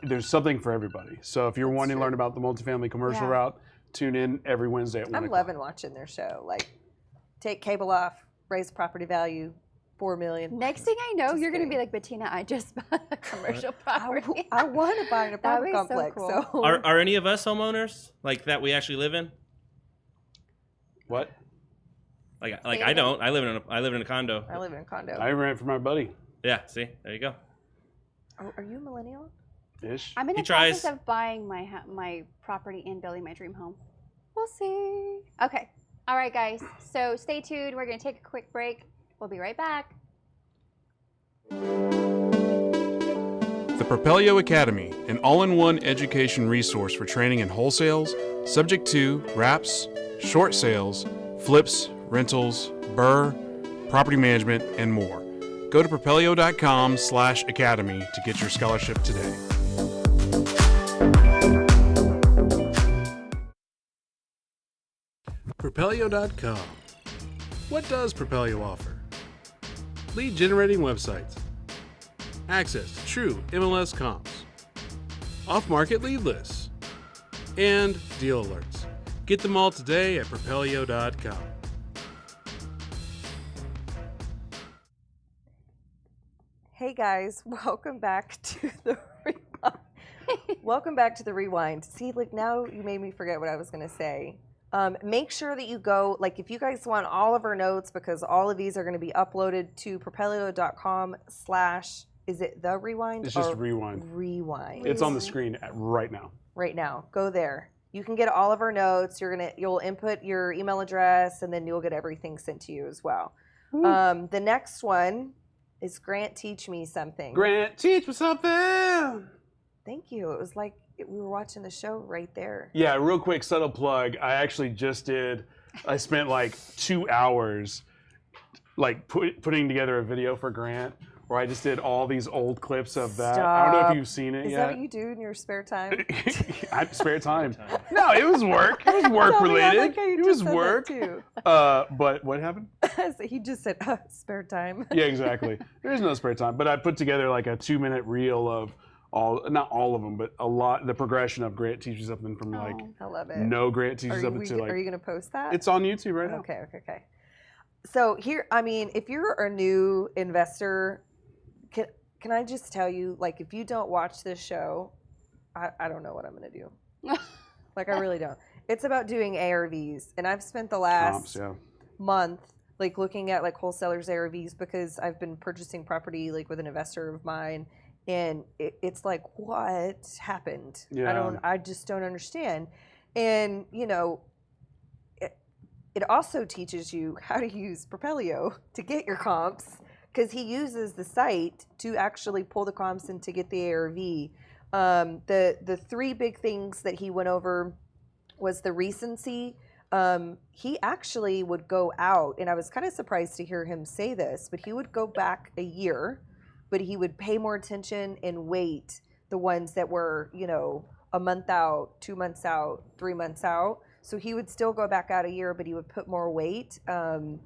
[SPEAKER 3] there's something for everybody. So if you're wanting to learn about the multifamily commercial route, tune in every Wednesday at 1 o'clock.
[SPEAKER 4] I'm loving watching their show. Like, take cable off, raise property value, $4 million.
[SPEAKER 1] Next thing I know, you're going to be like, Bettina, I just bought a commercial property.
[SPEAKER 4] I want to buy an apartment complex.
[SPEAKER 1] So cool.
[SPEAKER 2] Are any of us homeowners like that we actually live in?
[SPEAKER 3] What?
[SPEAKER 2] Like I don't. I live in a condo.
[SPEAKER 4] I live in a condo.
[SPEAKER 3] I rent for my buddy.
[SPEAKER 2] Yeah. See, there you go.
[SPEAKER 4] Oh, are you a millennial?
[SPEAKER 3] Ish.
[SPEAKER 1] I'm in the process of buying my property and building my dream home. We'll see. Okay. All right, guys. So stay tuned. We're going to take a quick break. We'll be right back.
[SPEAKER 3] The Propelio Academy, an all-in-one education resource for training in wholesales, subject to wraps, short sales, flips, rentals, BRRRR, property management, and more. Go to propelio.com/academy to get your scholarship today. Propelio.com. What does Propelio offer? lead generating websites, access to true MLS comps, off-market lead lists, and deal alerts. Get them all today at Propelio.com.
[SPEAKER 4] Hey guys, welcome back to the rewind. Welcome back to the rewind. See, like now you made me forget what I was going to say. Make sure that you go, like if you guys want all of our notes, because all of these are going to be uploaded to propelio.com/ is it the rewind?
[SPEAKER 3] It's just rewind.
[SPEAKER 4] Rewind.
[SPEAKER 3] It's on the screen right now.
[SPEAKER 4] Right now. Go there. You can get all of our notes. You'll input your email address, and then you'll get everything sent to you as well. The next one is Grant, teach me something.
[SPEAKER 3] Grant, teach me something.
[SPEAKER 4] Thank you. It was like we were watching the show right there.
[SPEAKER 3] Yeah, real quick, subtle plug. I actually I spent like 2 hours like putting together a video for Grant where I just did all these old clips of that.
[SPEAKER 4] Stop.
[SPEAKER 3] I don't know if you've seen it
[SPEAKER 4] Is
[SPEAKER 3] yet.
[SPEAKER 4] that what you do in your spare time?
[SPEAKER 3] I have spare time. No, it was work. It was work related. It was work.
[SPEAKER 4] Too.
[SPEAKER 3] But what happened?
[SPEAKER 4] He just said spare time.
[SPEAKER 3] Yeah, exactly. There's no spare time. But I put together like a 2-minute reel of not all of them, but a lot. The progression of Grant teaches something from like
[SPEAKER 4] I love it.
[SPEAKER 3] no Grant teaches something to like.
[SPEAKER 4] Are you going to post that?
[SPEAKER 3] It's on YouTube right now.
[SPEAKER 4] Okay. So here, I mean, if you're a new investor, can I just tell you, like, if you don't watch this show, I don't know what I'm going to do. Like, I really don't. It's about doing ARVs, and I've spent the last month like looking at like wholesalers ARVs because I've been purchasing property like with an investor of mine. And it's like, what happened?
[SPEAKER 3] Yeah.
[SPEAKER 4] I just don't understand. And, you know, it also teaches you how to use Propelio to get your comps, because he uses the site to actually pull the comps and to get the ARV. The 3 big things that he went over was the recency. He actually would go out, and I was kind of surprised to hear him say this, but he would go back a year, but he would pay more attention and wait the ones that were, you know, a month out, 2 months out, 3 months out. So he would still go back out a year, but he would put more weight to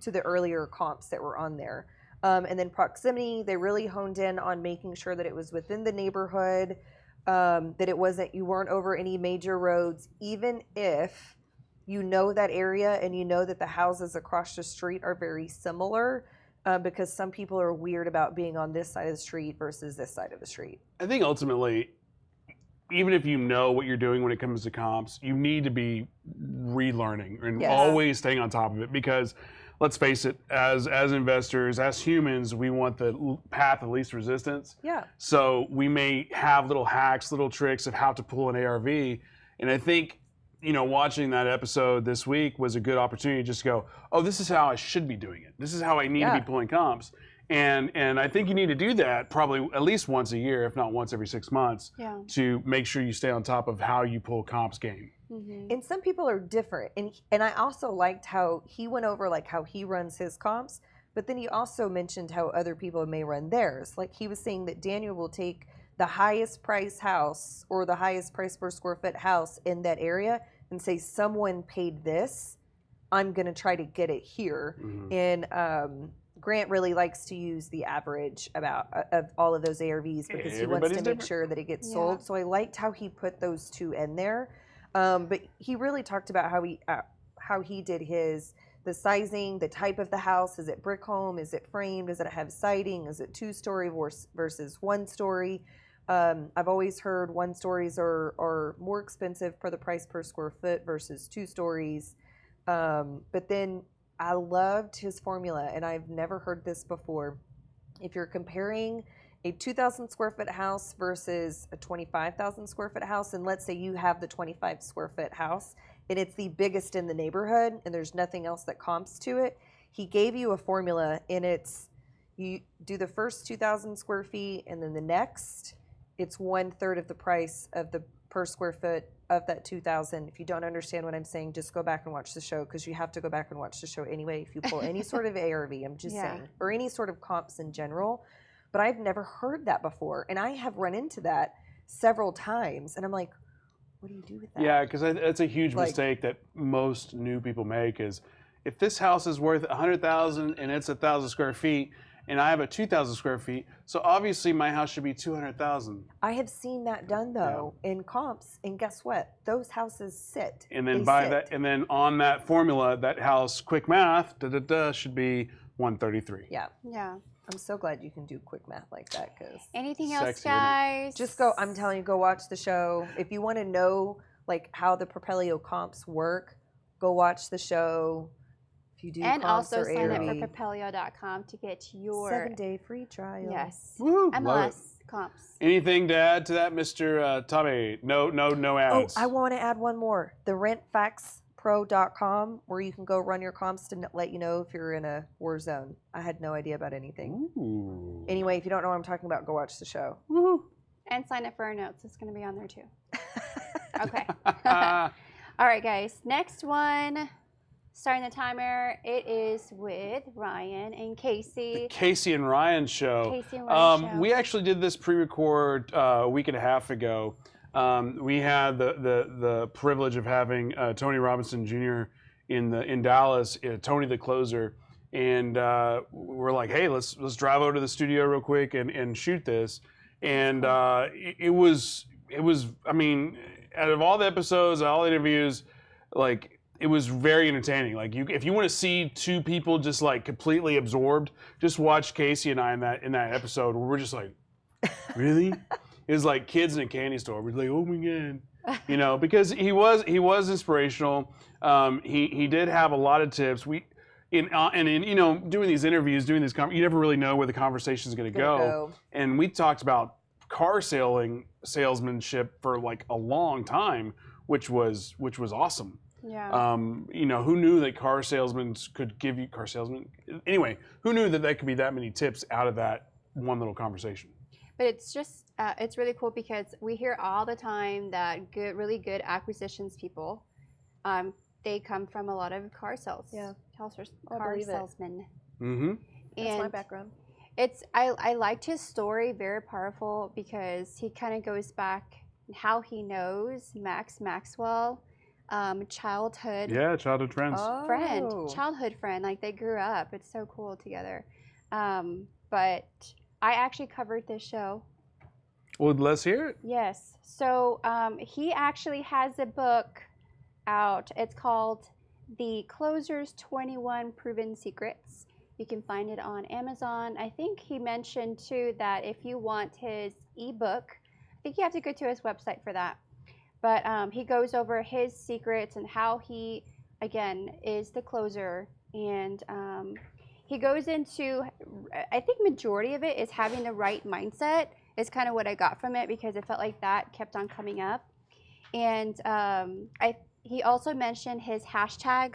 [SPEAKER 4] the earlier comps that were on there. And then proximity, they really honed in on making sure that it was within the neighborhood, that you weren't over any major roads, even if you know that area and you know that the houses across the street are very similar. Because some people are weird about being on this side of the street versus this side of the street.
[SPEAKER 3] I think ultimately, even if you know what you're doing when it comes to comps, you need to be relearning and always staying on top of it, because let's face it, as investors, as humans, we want the path of least resistance.
[SPEAKER 4] Yeah.
[SPEAKER 3] So we may have little hacks, little tricks of how to pull an ARV. And I think, you know, watching that episode this week was a good opportunity to just go, oh, this is how I should be doing it. This is how I need to be pulling comps. And I think you need to do that probably at least once a year, if not once every 6 months, to make sure you stay on top of how you pull comps game.
[SPEAKER 4] Mm-hmm. And some people are different. And I also liked how he went over like how he runs his comps, but then he also mentioned how other people may run theirs. Like he was saying that Daniel will take the highest price house or the highest price per square foot house in that area and say, someone paid this, I'm going to try to get it here. Mm-hmm. And Grant really likes to use the average of all of those ARVs because he wants to make sure that it gets sold. So I liked how he put those 2 in there. But he really talked about how he did the sizing, the type of the house. Is it brick home? Is it framed? Does it have siding? Is it 2-story versus 1-story? I've always heard 1-stories are more expensive for the price per square foot versus 2 stories. But then I loved his formula, and I've never heard this before. If you're comparing a 2,000 square foot house versus a 25,000 square foot house, and let's say you have the 25 square foot house, and it's the biggest in the neighborhood, and there's nothing else that comps to it, he gave you a formula, and it's you do the first 2,000 square feet, and then the next, it's 1/3 of the price of the per square foot of that 2,000. If you don't understand what I'm saying, just go back and watch the show, because you have to go back and watch the show anyway if you pull any sort of ARV, I'm just saying, or any sort of comps in general. But I've never heard that before, and I have run into that several times, and I'm like, what do you do with that?
[SPEAKER 3] Yeah, because that's a huge mistake that most new people make is, if this house is worth $100,000 and it's 1,000 square feet, and I have a 2,000 square feet, so obviously my house should be 200,000.
[SPEAKER 4] I have seen that done though in comps, and guess what? Those houses sit.
[SPEAKER 3] And then and then on that formula, that house, quick math, should be 133.
[SPEAKER 4] Yeah.
[SPEAKER 1] Yeah.
[SPEAKER 4] I'm so glad you can do quick math like that, because
[SPEAKER 1] Anything else,
[SPEAKER 3] Sexy, isn't it?
[SPEAKER 1] guys?
[SPEAKER 4] just go. I'm telling you, go watch the show. If you want to know like how the Propelio comps work, go watch the show. If you do
[SPEAKER 1] And
[SPEAKER 4] comps
[SPEAKER 1] also
[SPEAKER 4] or
[SPEAKER 1] sign up
[SPEAKER 4] ARV,
[SPEAKER 1] for Propelio.com to get your
[SPEAKER 4] 7-day free trial.
[SPEAKER 1] Yes.
[SPEAKER 3] Woo, love it.
[SPEAKER 1] MLS comps.
[SPEAKER 3] Anything to add to that, Mr. Tommy? No
[SPEAKER 4] Oh,
[SPEAKER 3] ads.
[SPEAKER 4] I want to add one more. The rentfaxpro.com, where you can go run your comps to let you know if you're in a war zone. I had no idea about anything.
[SPEAKER 3] Ooh.
[SPEAKER 4] Anyway, if you don't know what I'm talking about, go watch the show.
[SPEAKER 3] Woo.
[SPEAKER 1] And sign up for our notes. It's going to be on there too. Okay. All right, guys. Next one. Starting the timer. It is with Ryan and Casey.
[SPEAKER 3] Casey and Ryan show.
[SPEAKER 1] Casey and Ryan show.
[SPEAKER 3] We actually did this pre-record a week and a half ago. We had the privilege of having Tony Robinson Jr. in Dallas, Tony the closer, and we're like, hey, let's drive over to the studio real quick and shoot this. And it was I mean, out of all the episodes, all the interviews, like, it was very entertaining. Like, if you want to see two people just like completely absorbed, just watch Casey and I in that episode where we're just like, really? It was like kids in a candy store. We're like, oh my god, you know, because he was inspirational. He did have a lot of tips. In you know, doing these interviews, doing this, you never really know where the conversation is going to go. And we talked about car salesmanship for like a long time, which was awesome.
[SPEAKER 1] Yeah.
[SPEAKER 3] You know, who knew that car salesmen could give you Anyway, who knew that could be that many tips out of that one little conversation?
[SPEAKER 1] But it's just, it's really cool because we hear all the time that really good acquisitions people, they come from a lot of car sales.
[SPEAKER 4] Yeah.
[SPEAKER 1] Car
[SPEAKER 4] believe it.
[SPEAKER 1] salesmen.
[SPEAKER 3] Mm-hmm.
[SPEAKER 4] That's my background.
[SPEAKER 1] I liked his story, very powerful, because he kind of goes back how he knows Max Maxwell, childhood
[SPEAKER 3] friends.
[SPEAKER 1] childhood friend, like they grew up. It's so cool together. But I actually covered this show.
[SPEAKER 3] Well, let's hear it.
[SPEAKER 1] Yes. So he actually has a book out. It's called The Closer's 21 Proven Secrets. You can find it on Amazon. I think he mentioned too that if you want his ebook, I think you have to go to his website for that. But he goes over his secrets and how he, again, is the closer. And he goes into, I think majority of it is having the right mindset is kind of what I got from it, because it felt like that kept on coming up. And he also mentioned his hashtag.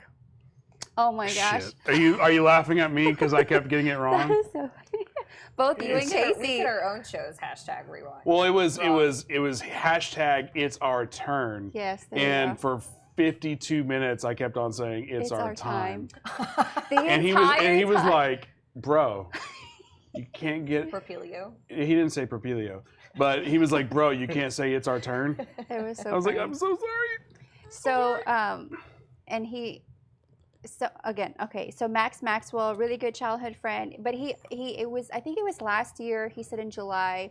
[SPEAKER 1] Oh my gosh.
[SPEAKER 3] Shit. Are you laughing at me because I kept getting it wrong?
[SPEAKER 1] That is so funny. Both you and Casey.
[SPEAKER 4] We did our own shows. #rewind.
[SPEAKER 3] Well, it was hashtag it's our turn.
[SPEAKER 1] Yes.
[SPEAKER 3] And for 52 minutes I kept on saying it's our time. And he was like, bro, you can't get
[SPEAKER 4] Propelio.
[SPEAKER 3] He didn't say Propelio, but he was like, bro, you can't say it's our turn.
[SPEAKER 1] It was so
[SPEAKER 3] I was
[SPEAKER 1] funny.
[SPEAKER 3] like, I'm so sorry.
[SPEAKER 1] So and he, so again, okay, so Max Maxwell, really good childhood friend, but I think it was last year, he said in July,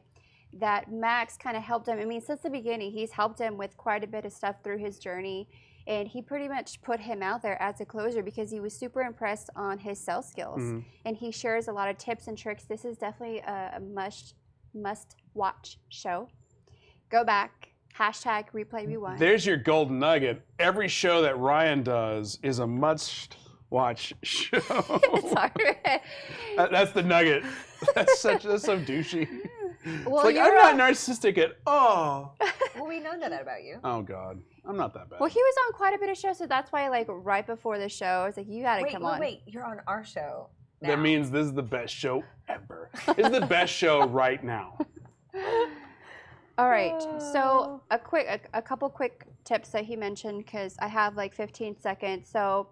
[SPEAKER 1] that Max kind of helped him. I mean, since the beginning, he's helped him with quite a bit of stuff through his journey, and he pretty much put him out there as a closer because he was super impressed on his sales skills.
[SPEAKER 3] Mm-hmm.
[SPEAKER 1] And he shares a lot of tips and tricks. This is definitely a must-watch show. Go back. #replay rewind.
[SPEAKER 3] There's your golden nugget. Every show that Ryan does is a must-watch show.
[SPEAKER 1] Sorry.
[SPEAKER 3] That's the nugget. That's so douchey.
[SPEAKER 1] Well,
[SPEAKER 3] It's like, I'm not narcissistic at all.
[SPEAKER 4] Well, we know that about you.
[SPEAKER 3] Oh God, I'm not that bad.
[SPEAKER 1] Well, he was on quite a bit of shows, so that's why, like, right before the show, I was like, you gotta come on.
[SPEAKER 4] Wait, you're on our show now.
[SPEAKER 3] That means this is the best show ever. This is the best show right now.
[SPEAKER 1] All right, so a couple quick tips that he mentioned, because I have like 15 seconds. So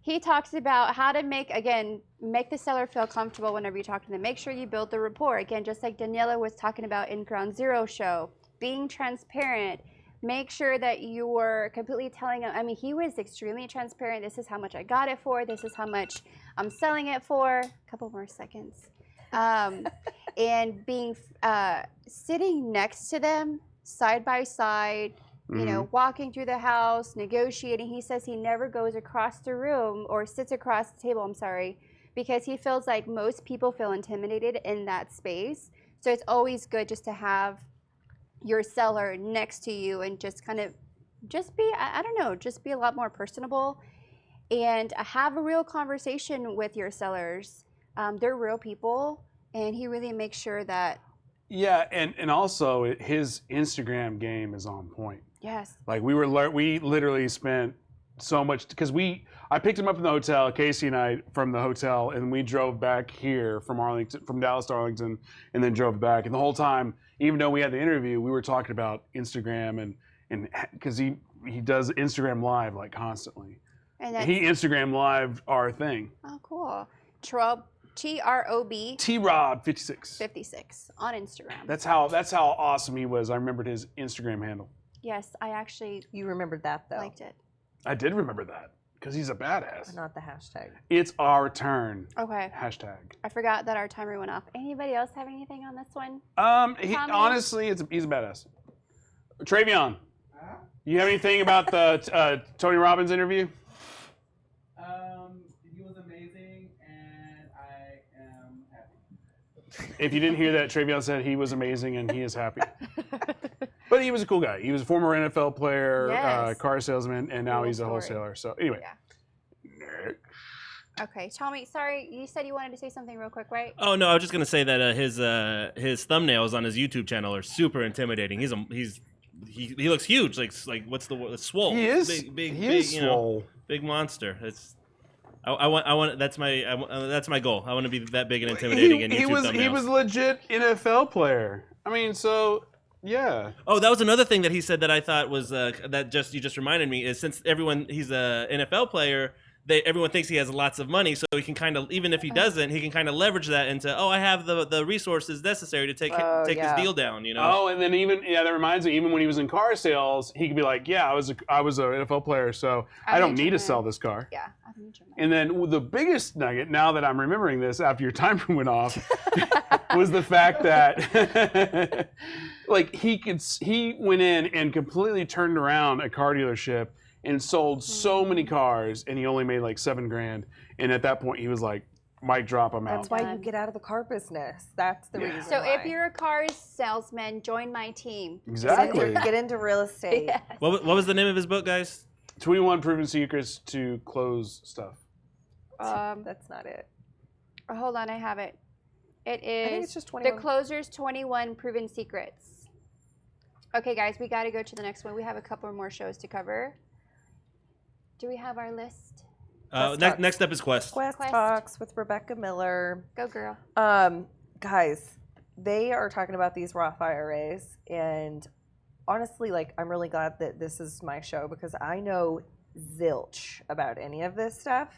[SPEAKER 1] he talks about how to make the seller feel comfortable whenever you talk to them. Make sure you build the rapport. Again, just like Daniela was talking about in Ground Zero show, being transparent. Make sure that you were completely telling him. I mean, he was extremely transparent. This is how much I got it for. This is how much I'm selling it for a couple more seconds. And being sitting next to them side by side, you know, walking through the house, negotiating. He says he never goes across the room or sits across the table, I'm sorry, because he feels like most people feel intimidated in that space. So it's always good just to have your seller next to you and just kind of just be, I don't know, just be a lot more personable and have a real conversation with your sellers. They're real people, and he really makes sure that.
[SPEAKER 3] Yeah, and also his Instagram game is on point.
[SPEAKER 1] Yes.
[SPEAKER 3] Like we literally spent so much because I picked him up in the hotel, Casey and I, from the hotel, and we drove back here from Dallas to Arlington, and then drove back. And the whole time, even though we had the interview, we were talking about Instagram and because he does Instagram Live like constantly.
[SPEAKER 1] And
[SPEAKER 3] he Instagram Live our thing.
[SPEAKER 1] Oh, cool. TROB
[SPEAKER 3] T-Rob 56
[SPEAKER 1] on Instagram.
[SPEAKER 3] That's how awesome he was. I remembered his Instagram handle.
[SPEAKER 1] Yes, I actually
[SPEAKER 4] You remembered that though.
[SPEAKER 1] liked it.
[SPEAKER 3] I did remember that because he's a badass.
[SPEAKER 4] But not the hashtag.
[SPEAKER 3] It's our turn.
[SPEAKER 1] Okay.
[SPEAKER 3] Hashtag.
[SPEAKER 1] I forgot that our timer went off. Anybody else have anything on this one?
[SPEAKER 3] Honestly, he's a badass. Travion, you have anything about the Tony Robbins interview?
[SPEAKER 5] He was amazing, and I am happy.
[SPEAKER 3] If you didn't hear that, Travion said he was amazing and he is happy. But he was a cool guy. He was a former NFL player,
[SPEAKER 1] Yes.
[SPEAKER 3] car salesman, and now
[SPEAKER 1] Cool
[SPEAKER 3] he's a
[SPEAKER 1] story.
[SPEAKER 3] wholesaler. So anyway.
[SPEAKER 1] Yeah. Okay, Tommy, sorry, you said you wanted to say something real quick, right?
[SPEAKER 2] Oh no, I was just gonna say that his thumbnails on his YouTube channel are super intimidating. He looks huge, like what's the word? Swole.
[SPEAKER 3] He is.
[SPEAKER 2] Big,
[SPEAKER 3] He is
[SPEAKER 2] you know,
[SPEAKER 3] swole.
[SPEAKER 2] big monster. I want that's my goal. I want to be that big and intimidating in YouTube thumbnails.
[SPEAKER 3] He was legit NFL player. I mean, so yeah.
[SPEAKER 2] Oh, that was another thing that he said that I thought was you just reminded me is since he's a NFL player, everyone thinks he has lots of money, so he can kind of, even if he doesn't, he can kind of leverage that into, I have the resources necessary to take this deal down, you know.
[SPEAKER 3] Oh, and then that reminds me, even when he was in car sales, he could be like, yeah, I was an NFL player, so I don't need to sell this car.
[SPEAKER 1] Yeah, I think you're right.
[SPEAKER 3] And then the biggest nugget, now that I'm remembering this after your timer went off, was the fact that like he went in and completely turned around a car dealership and sold so many cars, and he only made like $7,000. And at that point, he was like, "Mic drop, I'm out."
[SPEAKER 4] That's why you get out of the car business. That's the reason.
[SPEAKER 1] So
[SPEAKER 4] why.
[SPEAKER 1] if you're a car salesman, join my team.
[SPEAKER 3] Exactly.
[SPEAKER 4] Get into real estate.
[SPEAKER 1] Yes.
[SPEAKER 2] What was the name of his book, guys?
[SPEAKER 3] 21 Proven Secrets to Close Stuff.
[SPEAKER 4] That's not it.
[SPEAKER 1] Hold on, I have it. It is
[SPEAKER 4] I think it's just
[SPEAKER 1] The
[SPEAKER 4] 21.
[SPEAKER 1] Closer's 21 Proven Secrets. Okay, guys, we got to go to the next one. We have a couple more shows to cover. Do we have our list?
[SPEAKER 2] Next up is Quest.
[SPEAKER 4] Quest
[SPEAKER 1] Quest.
[SPEAKER 4] Talks with Rebecca Miller.
[SPEAKER 1] Go, girl.
[SPEAKER 4] Guys, they are talking about these Roth IRAs, and honestly, like, I'm really glad that this is my show because I know zilch about any of this stuff.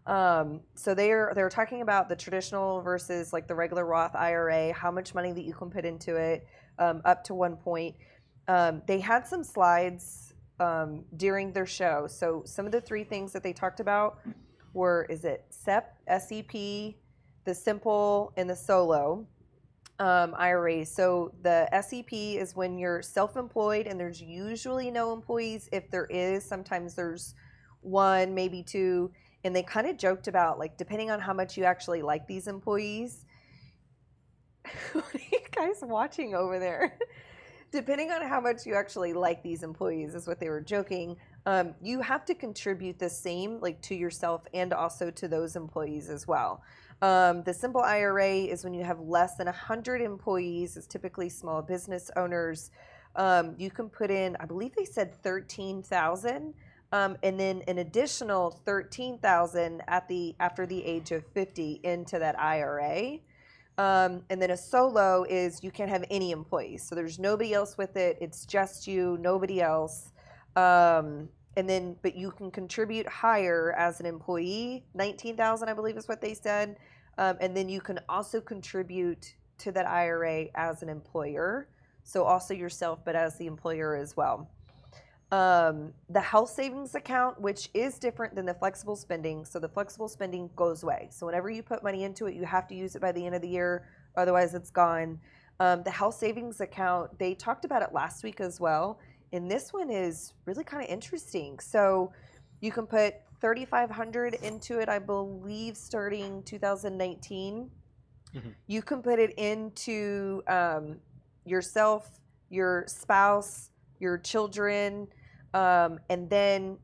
[SPEAKER 4] So they're talking about the traditional versus like the regular Roth IRA, how much money that you can put into it, up to one point. They had some slides during their show. So some of the three things that they talked about were, SEP, S-E-P, the simple, and the solo IRA. So the SEP is when you're self-employed and there's usually no employees. If there is, sometimes there's one, maybe two. And they kind of joked about, like, depending on how much you actually like these employees. What are you guys watching over there? Depending on how much you actually like these employees is what they were joking. You have to contribute the same, like, to yourself and also to those employees as well. The simple IRA is when you have less than 100 employees. It's typically small business owners. You can put in, I believe they said $13,000, and then an additional $13,000 after the age of 50 into that IRA. And then a solo is you can't have any employees. So there's nobody else with it. It's just you, nobody else. But you can contribute higher as an employee. 19,000, I believe is what they said. And then you can also contribute to that IRA as an employer. So also yourself, but as the employer as well. The health savings account, which is different than the flexible spending. So the flexible spending goes away. So whenever you put money into it, you have to use it by the end of the year. Otherwise, it's gone. The health savings account, they talked about it last week as well. And this one is really kind of interesting. So you can put $3,500 into it, I believe, starting 2019. Mm-hmm. You can put it into yourself, your spouse, your children, and then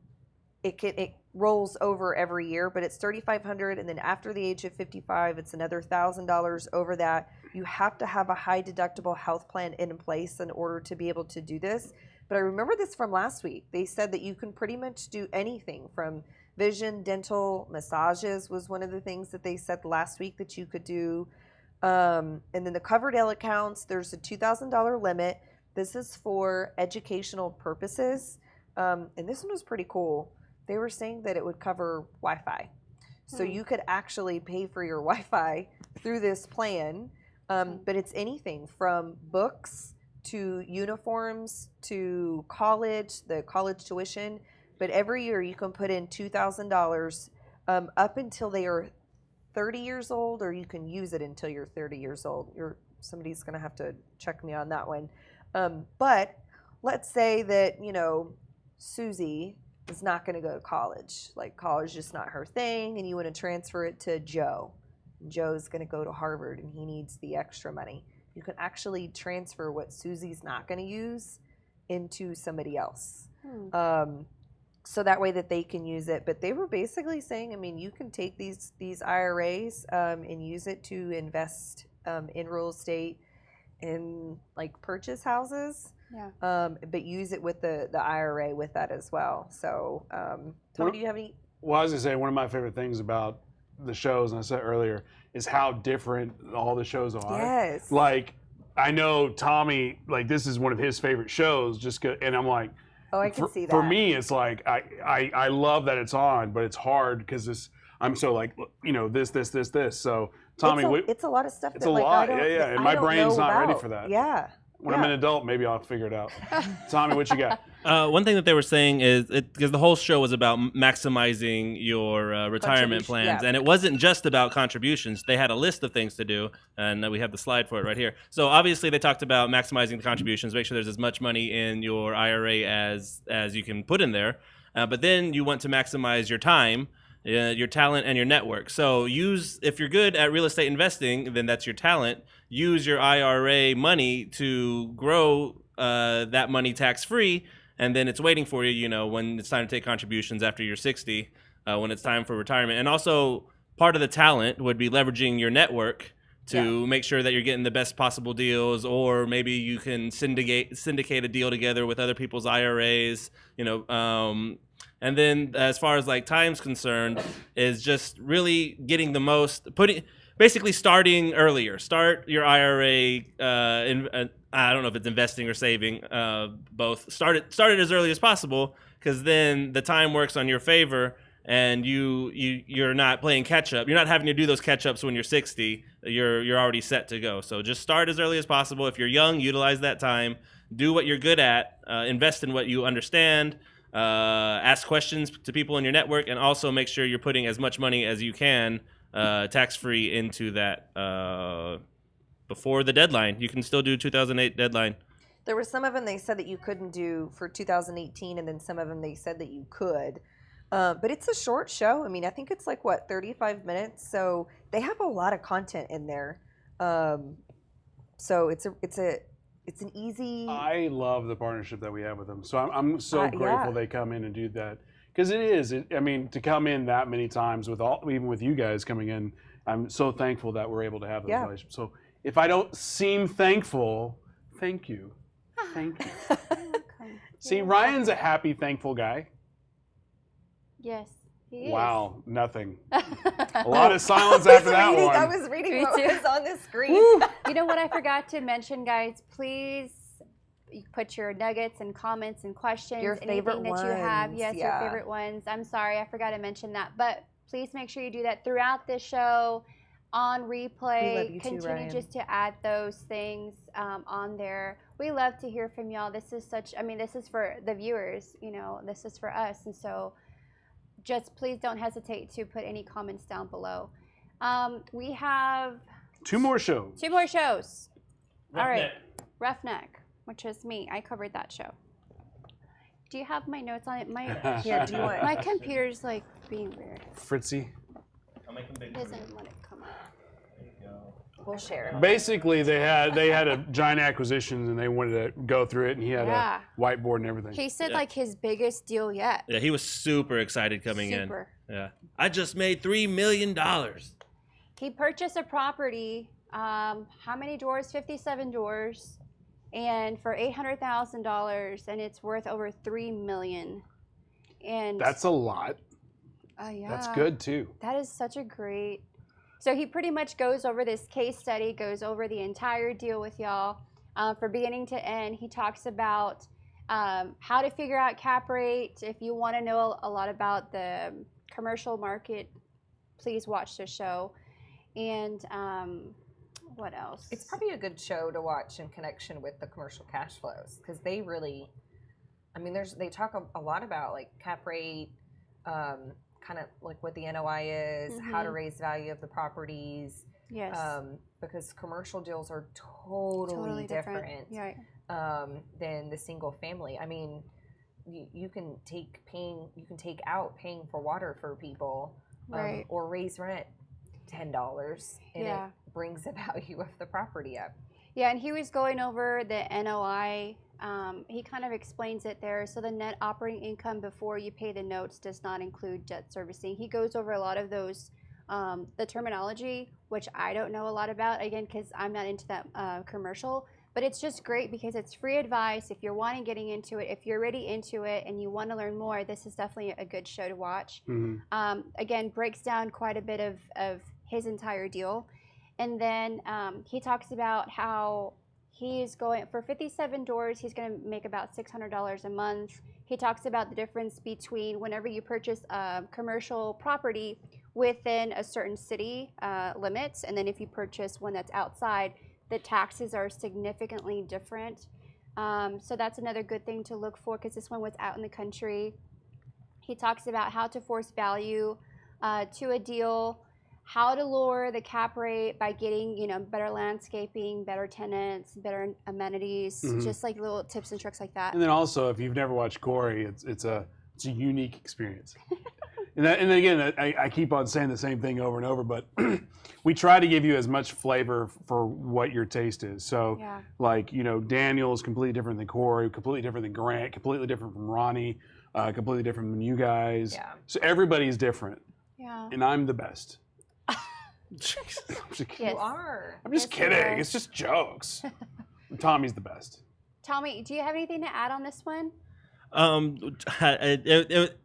[SPEAKER 4] it rolls over every year, but it's $3,500, and then after the age of 55, it's another $1,000 over that. You have to have a high deductible health plan in place in order to be able to do this. But I remember this from last week. They said that you can pretty much do anything from vision, dental, massages was one of the things that they said last week that you could do. And then the Coverdale accounts, there's a $2,000 limit. This is for educational purposes. And this one was pretty cool. They were saying that it would cover Wi-Fi. So you could actually pay for your Wi-Fi through this plan. But it's anything from books to uniforms to college, the college tuition. But every year you can put in $2,000 up until they are 30 years old, or you can use it until you're 30 years old. Somebody's going to have to check me on that one. But let's say that, Susie is not going to go to college. Like, college is just not her thing, and you want to transfer it to Joe. Joe's going to go to Harvard, and he needs the extra money. You can actually transfer what Susie's not going to use into somebody else. So that way that they can use it. But they were basically saying, you can take these IRAs and use it to invest in real estate and like purchase houses. Yeah. But use it with the IRA with that as well. So, Tony, do you have any?
[SPEAKER 3] Well, I was going to say, one of my favorite things about the shows, and I said earlier, is how different all the shows are.
[SPEAKER 4] Yes.
[SPEAKER 3] Like, I know Tommy, like, this is one of his favorite shows, and I'm like,
[SPEAKER 4] oh, I can see that.
[SPEAKER 3] For me, it's like, I love that it's on, but it's hard because I'm so like, this. So, Tommy,
[SPEAKER 4] it's a lot of stuff.
[SPEAKER 3] It's a lot, yeah. And my brain's not ready for that.
[SPEAKER 4] Yeah.
[SPEAKER 3] When I'm an adult, maybe I'll figure it out. Tommy, what you got?
[SPEAKER 2] One thing that they were saying is, because the whole show was about maximizing your retirement plans, and it wasn't just about contributions. They had a list of things to do, and we have the slide for it right here. So obviously they talked about maximizing the contributions, make sure there's as much money in your IRA as you can put in there. But then you want to maximize your time, your talent, and your network. So if you're good at real estate investing, then that's your talent. Use your IRA money to grow that money tax-free, and then it's waiting for you, when it's time to take contributions after you're 60, when it's time for retirement. And also, part of the talent would be leveraging your network to make sure that you're getting the best possible deals, or maybe you can syndicate a deal together with other people's IRAs, and then as far as like time's concerned, is just really getting the most, basically starting earlier. Start your IRA, I don't know if it's investing or saving, both. Start it as early as possible, because then the time works on your favor, and you're not playing catch up. You're not having to do those catch ups when you're 60. You're already set to go. So just start as early as possible. If you're young, utilize that time. Do what you're good at. Invest in what you understand. Ask questions to people in your network, and also make sure you're putting as much money as you can tax-free into that before the deadline. You can still do 2008 deadline.
[SPEAKER 4] There were some of them they said that you couldn't do for 2018, and then some of them they said that you could. But it's a short show. I think it's like, 35 minutes? So they have a lot of content in there. So it's an easy.
[SPEAKER 3] I love the partnership that we have with them. So I'm so grateful they come in and do that. Because it is. To come in that many times even with you guys coming in, I'm so thankful that we're able to have those relationships. So if I don't seem thankful, thank you. Thank you. See, Ryan's a happy, thankful guy.
[SPEAKER 1] Yes, he is.
[SPEAKER 3] Wow, nothing. A lot of silence after that one.
[SPEAKER 4] I was reading what was on the screen.
[SPEAKER 1] You know what I forgot to mention, guys? Please put your nuggets and comments and questions.
[SPEAKER 4] Your favorite
[SPEAKER 1] anything that you have. Yes, your favorite ones. I'm sorry, I forgot to mention that. But please make sure you do that throughout this show. on
[SPEAKER 4] We love
[SPEAKER 1] replay.
[SPEAKER 4] you too,
[SPEAKER 1] Continue
[SPEAKER 4] Ryan.
[SPEAKER 1] just to add those things on there. We love to hear from y'all. This is this is for the viewers, this is for us. And so just please don't hesitate to put any comments down below. We have
[SPEAKER 3] 2 more shows.
[SPEAKER 1] 2 more shows. All right.
[SPEAKER 2] Roughneck.
[SPEAKER 1] Roughneck, which is me. I covered that show. Do you have my notes on it?
[SPEAKER 4] Here, do you want?
[SPEAKER 1] My computer's like being weird.
[SPEAKER 3] Fritzy.
[SPEAKER 2] I'll make them big.
[SPEAKER 1] It doesn't let it come up.
[SPEAKER 2] There you go.
[SPEAKER 4] We'll share.
[SPEAKER 3] Basically, they had a giant acquisition and they wanted to go through it, and he had
[SPEAKER 1] Yeah.
[SPEAKER 3] a whiteboard and everything.
[SPEAKER 1] He said
[SPEAKER 2] Yeah.
[SPEAKER 1] like his biggest deal yet.
[SPEAKER 2] Yeah, he was super excited coming
[SPEAKER 1] Super.
[SPEAKER 2] in. Yeah. I just made $3 million.
[SPEAKER 1] He purchased a property. How many doors? 57 doors, and for $800,000, and it's worth over $3 million. And
[SPEAKER 3] That's a lot.
[SPEAKER 1] yeah,
[SPEAKER 3] That's good too.
[SPEAKER 1] That is such a great. So he pretty much goes over this case study, goes over the entire deal with y'all, from beginning to end. He talks about how to figure out cap rate. If you want to know a lot about the commercial market, please watch the show. And what else?
[SPEAKER 4] It's probably a good show to watch in connection with the commercial cash flows, because they really, they talk a lot about like cap rate, kind of like what the NOI is, how to raise value of the properties.
[SPEAKER 1] Yes.
[SPEAKER 4] Because commercial deals are totally different
[SPEAKER 1] Right.
[SPEAKER 4] than the single family. I mean, you can take out paying for water for people,
[SPEAKER 1] Right.
[SPEAKER 4] or raise rent $10, and
[SPEAKER 1] Yeah.
[SPEAKER 4] it brings the value of the property up.
[SPEAKER 1] Yeah, and he was going over the NOI. He kind of explains it there. So the net operating income before you pay the notes does not include debt servicing. He goes over a lot of those, the terminology, which I don't know a lot about, again, because I'm not into that commercial. But it's just great because it's free advice. If you're getting into it, if you're already into it and you want to learn more, this is definitely a good show to watch. Again, breaks down quite a bit of his entire deal. And then he talks about how he's going, for 57 doors, he's going to make about $600 a month. He talks about the difference between whenever you purchase a commercial property within a certain city limits, and then if you purchase one that's outside, the taxes are significantly different. So that's another good thing to look for, because this one was out in the country. He talks about how to force value to a deal, how to lower the cap rate by getting, better landscaping, better tenants, better amenities, just like little tips and tricks like that.
[SPEAKER 3] And then also, if you've never watched Corey, it's a unique experience. And then again, I keep on saying the same thing over and over, but we try to give you as much flavor for what your taste is. So, Daniel is completely different than Corey, completely different than Grant, completely different from Ronnie, completely different from you guys.
[SPEAKER 4] Yeah.
[SPEAKER 3] So everybody's different.
[SPEAKER 1] Yeah.
[SPEAKER 3] And I'm the best.
[SPEAKER 1] Yes.
[SPEAKER 4] You are.
[SPEAKER 3] I'm just kidding. It's just jokes. Tommy's the best.
[SPEAKER 1] Tommy, do you have anything to add on this one?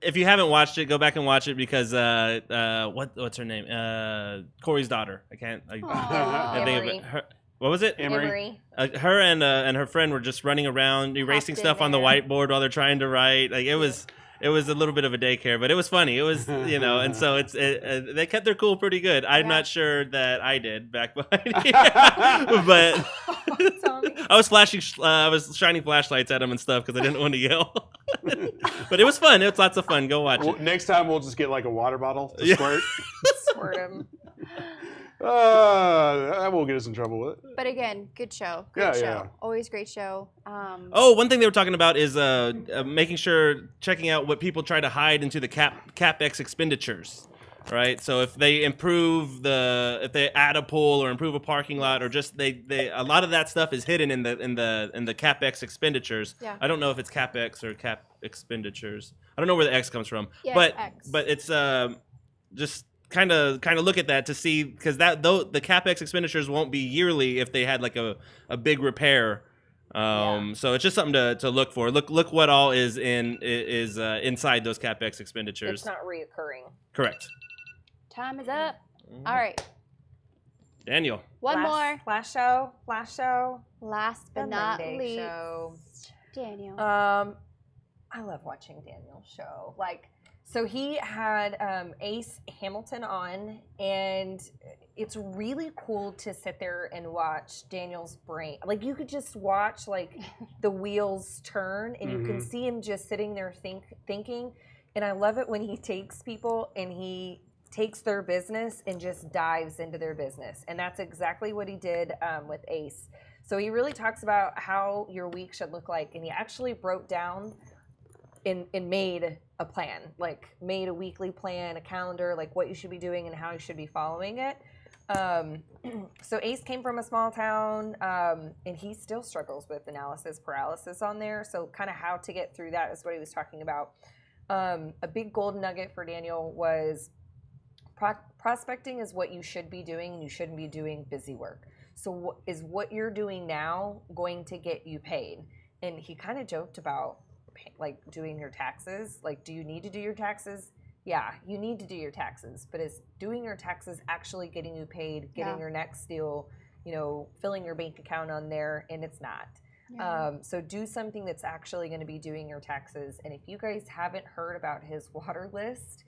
[SPEAKER 2] If you haven't watched it, go back and watch it, because what's her name? Corey's daughter. I think of it. Her, what was it?
[SPEAKER 4] Emery.
[SPEAKER 2] Her and her friend were just running around erasing
[SPEAKER 1] Hopped in
[SPEAKER 2] stuff on the
[SPEAKER 1] there.
[SPEAKER 2] whiteboard while they're trying to write. Like it was a little bit of a daycare, but it was funny. It was, and so they kept their cool pretty good. I'm not sure that I did back behind here, but I was shining flashlights at them and stuff because I didn't want to yell. But it was fun. It was lots of fun. Go watch it.
[SPEAKER 3] Next time we'll just get like a water bottle to squirt.
[SPEAKER 4] Squirt him.
[SPEAKER 3] That won't get us in trouble with it.
[SPEAKER 1] But again, good show. Great show.
[SPEAKER 3] Yeah.
[SPEAKER 1] Always great show.
[SPEAKER 2] One thing they were talking about is checking out what people try to hide into the CapEx expenditures, right? So if they if they add a pool or improve a parking lot, or just a lot of that stuff is hidden in the CapEx expenditures.
[SPEAKER 1] Yeah.
[SPEAKER 2] I don't know if it's CapEx or cap expenditures. I don't know where the X comes from.
[SPEAKER 1] Yes,
[SPEAKER 2] but
[SPEAKER 1] X.
[SPEAKER 2] but it's just kind of look at that to see, because the CapEx expenditures won't be yearly if they had like a big repair. So it's just something to look for. Look what all is inside those CapEx expenditures.
[SPEAKER 4] It's not reoccurring.
[SPEAKER 2] Correct.
[SPEAKER 1] Time is up. All right.
[SPEAKER 2] Daniel.
[SPEAKER 1] One more.
[SPEAKER 4] Last show.
[SPEAKER 1] Last but
[SPEAKER 4] The
[SPEAKER 1] not
[SPEAKER 4] Monday
[SPEAKER 1] least.
[SPEAKER 4] show.
[SPEAKER 1] Daniel.
[SPEAKER 4] I love watching Daniel's show. So he had Ace Hamilton on, and it's really cool to sit there and watch Daniel's brain. Like you could just watch like the wheels turn, and you can see him just sitting there thinking. And I love it when he takes people and he takes their business and just dives into their business. And that's exactly what he did with Ace. So he really talks about how your week should look like, and he actually broke down and made a plan, like made a weekly plan, a calendar, like what you should be doing and how you should be following it. So Ace came from a small town, and he still struggles with analysis paralysis on there. So kind of how to get through that is what he was talking about. A big golden nugget for Daniel was prospecting is what you should be doing, and you shouldn't be doing busy work. So is what you're doing now going to get you paid? And he kind of joked about like doing your taxes. Like, do you need to do your taxes? Yeah, you need to do your taxes, but is doing your taxes actually getting you paid, getting your next deal, you know, filling your bank account on there? And it's not. Yeah. So do something that's actually going to be doing your taxes. And if you guys haven't heard about his water list,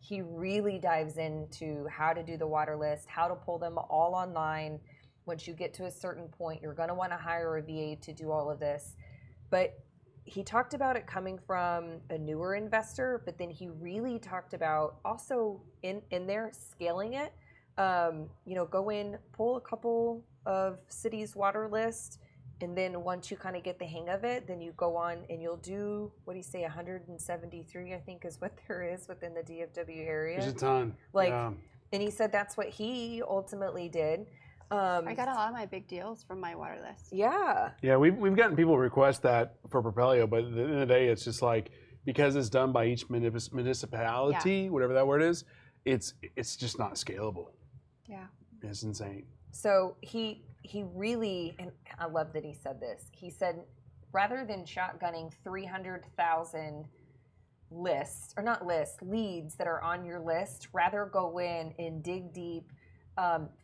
[SPEAKER 4] he really dives into how to do the water list, how to pull them all online. Once you get to a certain point, you're going to want to hire a VA to do all of this. But he talked about it coming from a newer investor, but then he really talked about also in there scaling it. You know, go in, pull a couple of cities' water list, and then once you kind of get the hang of it, then you go on and you'll do, what do you say, 173, I think is what there is within the DFW area.
[SPEAKER 3] There's a ton.
[SPEAKER 4] Like, and he said that's what he ultimately did.
[SPEAKER 1] I got a lot of my big deals from my water list.
[SPEAKER 4] Yeah.
[SPEAKER 3] Yeah, we've gotten people request that for Propelio, but at the end of the day, it's just like, because it's done by each municipality, whatever that word is, it's just not scalable. Yeah. It's insane.
[SPEAKER 4] So he really, and I love that he said this, he said, rather than shotgunning 300,000 leads that are on your list, rather go in and dig deep,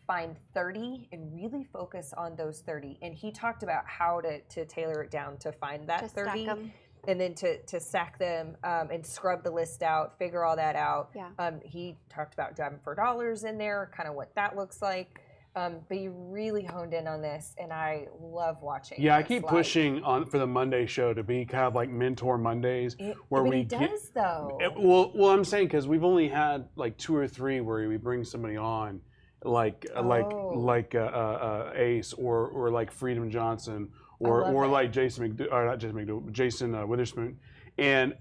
[SPEAKER 4] find 30 and really focus on those 30. And he talked about how to tailor it down to find that 30 and then to stack them and scrub the list out, figure all that out. Yeah. He talked about driving for dollars in there, kind of what that looks like. But he really honed in on this, and I love watching.
[SPEAKER 3] Yeah, I keep pushing on for the Monday show to be kind of like Mentor Mondays,
[SPEAKER 4] where we does though.
[SPEAKER 3] Well, I'm saying because we've only had like 2 or 3 where we bring somebody on, like Ace or like Freedom Johnson or like Jason Witherspoon, and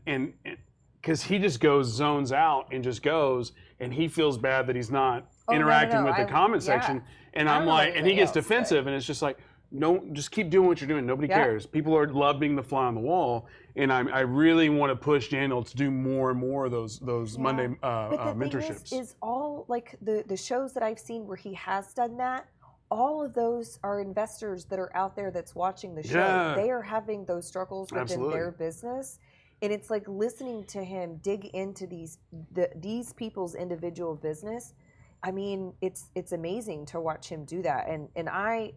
[SPEAKER 3] because he just zones out and just goes, and he feels bad that he's not interacting with the comment section, and I'm like, and he gets defensive, and it's just like, no, just keep doing what you're doing. Nobody cares. People are love being the fly on the wall, and I really want to push Daniel to do more and more of those Monday mentorships.
[SPEAKER 4] Is all like the shows that I've seen where he has done that. All of those are investors that are out there that's watching the show. Yeah. They are having those struggles within their business. And it's like listening to him dig into these people's individual business. I mean, it's amazing to watch him do that, and I